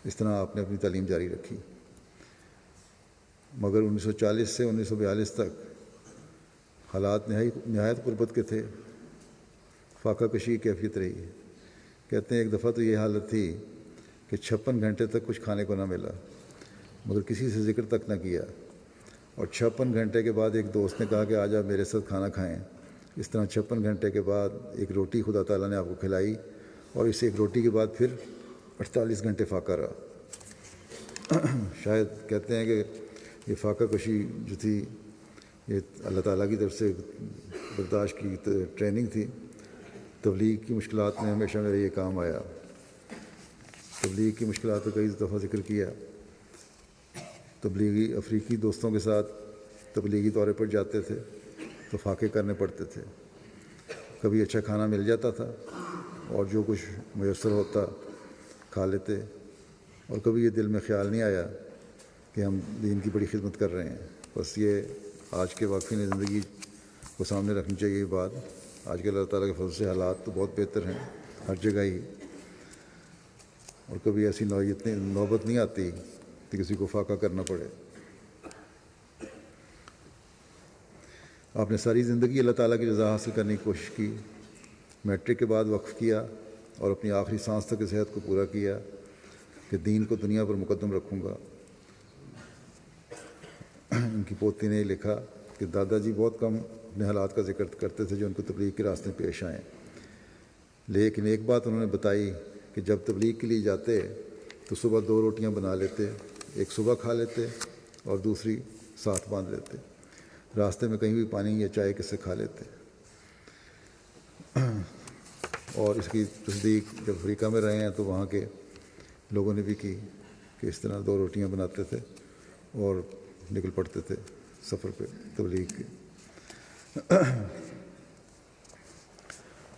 اس طرح آپ نے اپنی تعلیم جاری رکھی، مگر 1940 سے 1942 تک حالات نہایت غربت کے تھے، فاقہ کشی کی کیفیت رہی۔ کہتے ہیں ایک دفعہ تو یہ حالت تھی کہ 56 گھنٹے تک کچھ کھانے کو نہ ملا، مگر کسی سے ذکر تک نہ کیا، اور 56 گھنٹے کے بعد ایک دوست نے کہا کہ آج آپ میرے ساتھ کھانا کھائیں۔ اس طرح 56 گھنٹے کے بعد ایک روٹی خدا تعالیٰ نے آپ کو کھلائی، اور اس ایک روٹی کے بعد پھر 48 گھنٹے فاقہ رہا۔ شاید کہتے ہیں کہ یہ فاقہ کشی جو تھی یہ اللہ تعالیٰ کی طرف سے برداشت کی ٹریننگ تھی۔ تبلیغ کی مشکلات میں ہمیشہ میرا یہ کام آیا۔ تبلیغ کی مشکلات کا کئی دفعہ ذکر کیا۔ تبلیغی افریقی دوستوں کے ساتھ تبلیغی دورے پر جاتے تھے تو فاقے کرنے پڑتے تھے۔ کبھی اچھا کھانا مل جاتا تھا اور جو کچھ میسر ہوتا کھا لیتے، اور کبھی یہ دل میں خیال نہیں آیا کہ ہم دین کی بڑی خدمت کر رہے ہیں۔ بس یہ آج کے واقعی نے زندگی کو سامنے رکھنی چاہیے یہ بات۔ آج کے اللہ تعالیٰ کے فضل سے حالات تو بہت بہتر ہیں ہر جگہ ہی، اور کبھی ایسی نوبت نہیں آتی کہ کسی کو فاقہ کرنا پڑے۔ آپ نے ساری زندگی اللہ تعالیٰ کی رضا حاصل کرنے کی کوشش کی، میٹرک کے بعد وقف کیا اور اپنی آخری سانس تک اس عہد کو پورا کیا کہ دین کو دنیا پر مقدم رکھوں گا۔ ان کی پوتی نے لکھا کہ دادا جی بہت کم اپنے حالات کا ذکر کرتے تھے جو ان کو تبلیغ کے راستے میں پیش آئیں، لیکن ایک بات انہوں نے بتائی کہ جب تبلیغ کے لیے جاتے تو صبح 2 روٹیاں بنا لیتے، ایک صبح کھا لیتے اور دوسری ساتھ باندھ لیتے، راستے میں کہیں بھی پانی یا چائے کس سے کھا لیتے۔ اور اس کی تصدیق جب افریقہ میں رہے ہیں تو وہاں کے لوگوں نے بھی کی کہ اس طرح 2 روٹیاں بناتے تھے اور نکل پڑتے تھے سفر پہ تبلیغ کے۔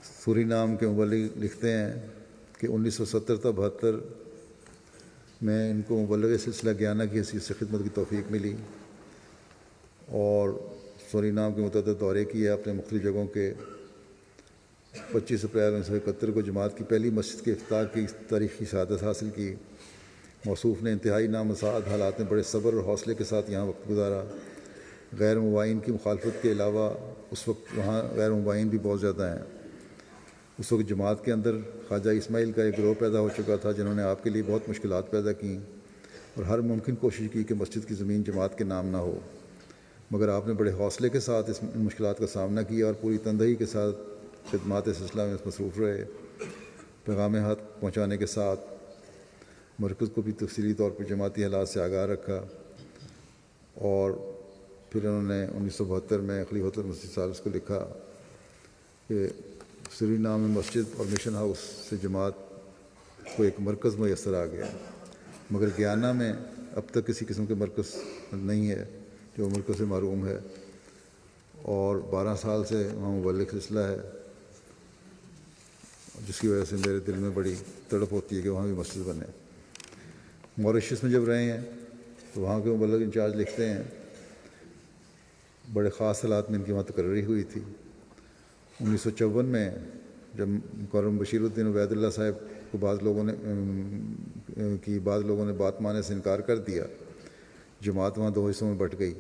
سورینام کے مبلغ لکھتے ہیں کہ 1970 تا 72 میں ان کو مبلغ سلسلہ گیانا کی حیثیت سے خدمت کی توفیق ملی، اور سورینام کے متعدد دورے کیے اپنے مختلف جگہوں کے۔ 25 اپریل 1971 کو جماعت کی پہلی مسجد کے افتتاح کی تاریخی سعادت حاصل کی۔ موصوف نے انتہائی نامساعد حالات میں بڑے صبر اور حوصلے کے ساتھ یہاں وقت گزارا۔ غیر مبائن کی مخالفت کے علاوہ اس وقت وہاں غیر مبائن بھی بہت زیادہ ہیں۔ اس وقت جماعت کے اندر خواجہ اسماعیل کا ایک گروہ پیدا ہو چکا تھا جنہوں نے آپ کے لیے بہت مشکلات پیدا کیں اور ہر ممکن کوشش کی کہ مسجد کی زمین جماعت کے نام نہ ہو، مگر آپ نے بڑے حوصلے کے ساتھ ان مشکلات کا سامنا کیا اور پوری تندہی کے ساتھ خدمات سلسلہ میں مصروف رہے۔ پیغام حق پہنچانے کے ساتھ مرکز کو بھی تفصیلی طور پر جماعتی حالات سے آگاہ رکھا، اور پھر انہوں نے 1972 میں خلیفۃ المسیح ثالث کو لکھا کہ سورینام میں مسجد اور مشن ہاؤس سے جماعت کو ایک مرکز میسر آ گیا، مگر گیانا میں اب تک کسی قسم کے مرکز نہیں ہے جو مرکز سے محروم ہے، اور 12 سال سے وہاں مبلغ سلسلہ ہے، جس کی وجہ سے میرے دل میں بڑی تڑپ ہوتی ہے کہ وہاں بھی مسجد بنے۔ موریشس میں جب رہے ہیں تو وہاں کے مبلغ انچارج لکھتے ہیں بڑے خاص حالات میں ان کی وہاں تقرری ہوئی تھی۔ 1954 میں جب مکرم بشیر الدین عبید اللہ صاحب کو بعض لوگوں نے بات ماننے سے انکار کر دیا، جماعت وہاں 2 حصوں میں بٹ گئی۔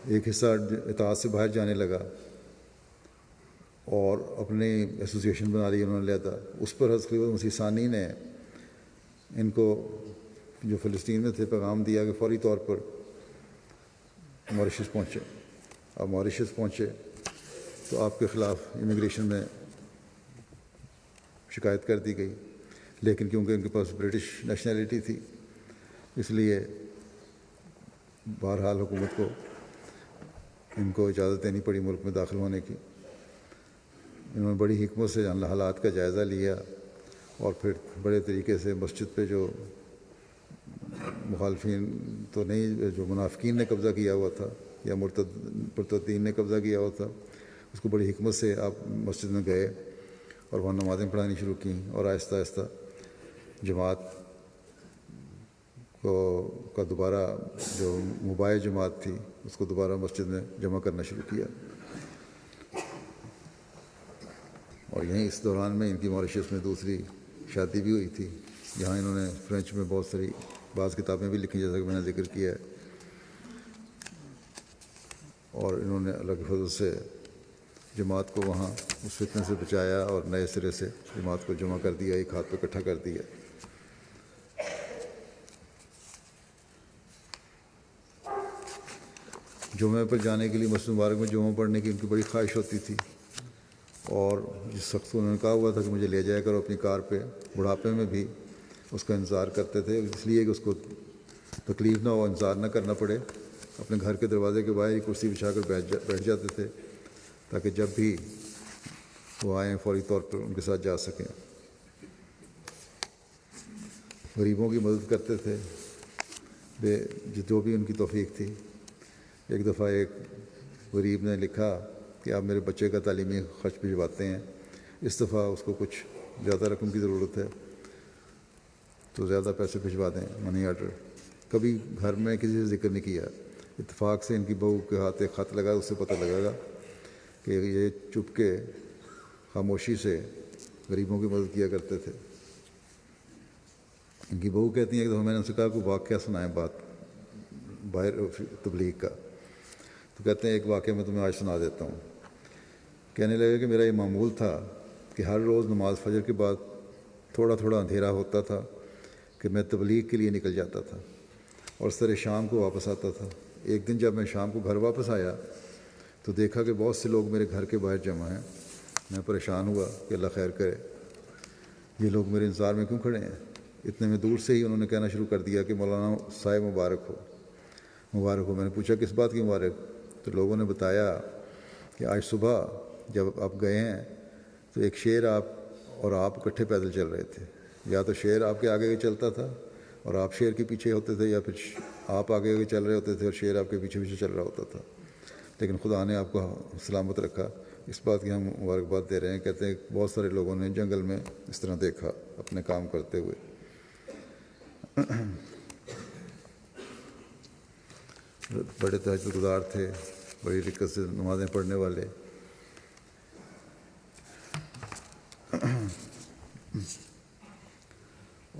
ایک حصہ اطاعت سے باہر جانے لگا اور اپنی ایسوسیشن بنا لی انہوں نے علیحدہ۔ اس پر حضرت خلیفۃ مسیح ثانی نے ان کو جو فلسطین میں تھے پیغام دیا کہ فوری طور پر موریشس پہنچے۔ اب موریشس پہنچے تو آپ کے خلاف امیگریشن میں شکایت کر دی گئی، لیکن کیونکہ ان کے پاس برٹش نیشنلٹی تھی اس لیے بہرحال حکومت کو ان کو اجازت دینی پڑی ملک میں داخل ہونے کی۔ انہوں نے بڑی حکمت سے حالات کا جائزہ لیا اور پھر بڑے طریقے سے مسجد پہ جو مخالفین تو نہیں، جو منافقین نے قبضہ کیا ہوا تھا یا مرتدین نے قبضہ کیا ہوا تھا، اس کو بڑی حکمت سے آپ مسجد میں گئے اور وہاں نمازیں پڑھانی شروع کیں، اور آہستہ آہستہ جماعت کا دوبارہ جو مباحث جماعت تھی اس کو دوبارہ مسجد میں جمع کرنا شروع کیا۔ اور یہیں اس دوران میں ان کی ماریشس میں دوسری شادی بھی ہوئی تھی۔ یہاں انہوں نے فرینچ میں بہت ساری بعض کتابیں بھی لکھی، جیسا کہ میں نے ذکر کیا ہے، اور انہوں نے اللہ کے فضل سے جماعت کو وہاں اس فتنے سے بچایا اور نئے سرے سے جماعت کو جمع کر دیا، ایک ہاتھ پہ اکٹھا کر دیا۔ جمعہ پر جانے کے لیے مسجد مبارک میں جمعہ پڑھنے کی ان کی بڑی خواہش ہوتی تھی، اور جس وقت انہوں نے کہا ہوا تھا کہ مجھے لے جایا کرو اپنی کار پہ، بڑھاپے میں بھی اس کا انتظار کرتے تھے، اس لیے کہ اس کو تکلیف نہ ہو، انتظار نہ کرنا پڑے۔ اپنے گھر کے دروازے کے باہر ہی کرسی بچھا کر بیٹھ جاتے تھے تاکہ جب بھی وہ آئیں فوری طور پر ان کے ساتھ جا سکیں۔ غریبوں کی مدد کرتے تھے جو بھی ان کی توفیق تھی۔ ایک دفعہ ایک غریب نے لکھا کہ آپ میرے بچے کا تعلیمی خرچ بھجواتے ہیں، اس دفعہ اس کو کچھ زیادہ رقم کی ضرورت ہے تو زیادہ پیسے بھجوا دیں، منی آرڈر۔ کبھی گھر میں کسی سے ذکر نہیں کیا۔ اتفاق سے ان کی بہو کے ہاتھ ایک خط لگا، اس سے پتہ لگے گا کہ یہ چپ کے خاموشی سے غریبوں کی مدد کیا کرتے تھے۔ ان کی بہو کہتی ہیں کہ میں نے ان سے کہا کہ واقعہ سنائیں بات باہر تبلیغ کا، تو کہتے ہیں ایک واقعہ میں تمہیں آج سنا دیتا ہوں۔ کہنے لگے کہ میرا یہ معمول تھا کہ ہر روز نماز فجر کے بعد تھوڑا تھوڑا اندھیرا ہوتا تھا کہ میں تبلیغ کے لیے نکل جاتا تھا اور اس طرح شام کو واپس آتا تھا۔ ایک دن جب میں شام کو گھر واپس آیا تو دیکھا کہ بہت سے لوگ میرے گھر کے باہر جمع ہیں۔ میں پریشان ہوا کہ اللہ خیر کرے، یہ لوگ میرے انتظار میں کیوں کھڑے ہیں؟ اتنے میں دور سے ہی انہوں نے کہنا شروع کر دیا کہ مولانا صاحب مبارک ہو، مبارک ہو۔ میں نے پوچھا کس بات کی مبارک؟ تو لوگوں نے بتایا کہ آج صبح جب آپ گئے ہیں تو ایک شیر آپ اکٹھے پیدل چل رہے تھے، یا تو شیر آپ کے آگے چلتا تھا اور آپ شیر کے پیچھے ہوتے تھے، یا پھر آپ آگے چل رہے ہوتے تھے اور شیر آپ کے پیچھے پیچھے چل رہا ہوتا تھا، لیکن خدا نے آپ کو سلامت رکھا۔ اس بات کی ہم مبارکباد دے رہے ہیں۔ کہتے ہیں بہت سارے لوگوں نے جنگل میں اس طرح دیکھا اپنے کام کرتے ہوئے۔ بڑے تہجد گزار تھے، بڑی دقت سے نمازیں پڑھنے والے۔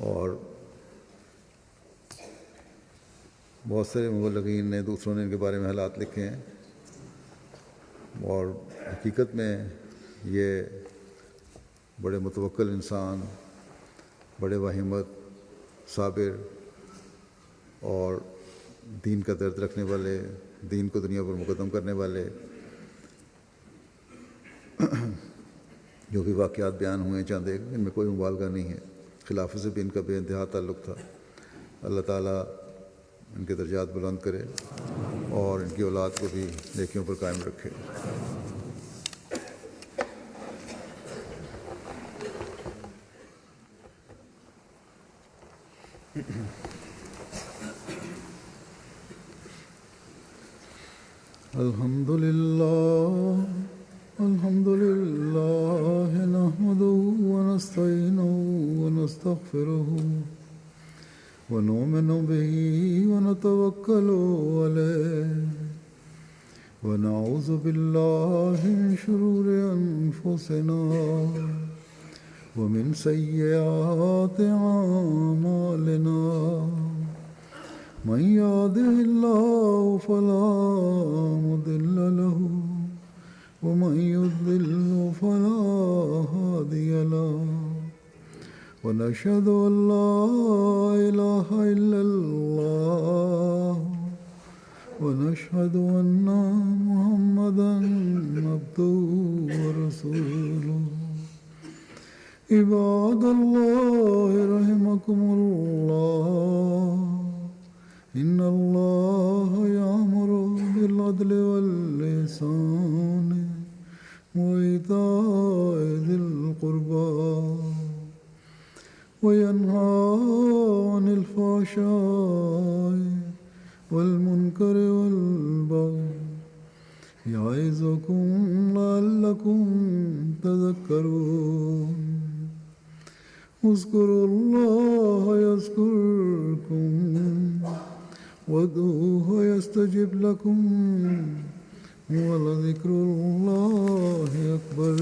اور بہت سارے مبلغین نے، دوسروں نے ان کے بارے میں حالات لکھے ہیں، اور حقیقت میں یہ بڑے متوکل انسان، بڑے وہمت، صابر اور دین کا درد رکھنے والے، دین کو دنیا پر مقدم کرنے والے، جو بھی واقعات بیان ہوئے چاند ایک، ان میں کوئی مبالغہ نہیں ہے۔ خلافت سے بھی ان کا بے انتہا تعلق تھا۔ اللہ تعالیٰ ان کے درجات بلند کرے اور ان کی اولاد کو بھی نیکیوں پر قائم رکھے۔ الحمد لله نحمده ونستعينه ونستغفره ونؤمن به ونتوكل عليه ونعوذ بالله من شرور أنفسنا ومن سيئات أعمالنا من يهده الله فلا مضل له ومن يضلل فلا هادي له ونشهد أن لا إله إلا الله ونشهد أن محمدا عبده ورسوله عباد الله رحمكم الله إن الله يأمر بالعدل والإحسان والإحسان وإيتاء ذي القربى وينهى عن الفحشاء والمنكر والبغي يعظكم لعلكم تذكرون اذكروا الله يذكركم وادعوه يستجب لكم ولذكر الله أكبر.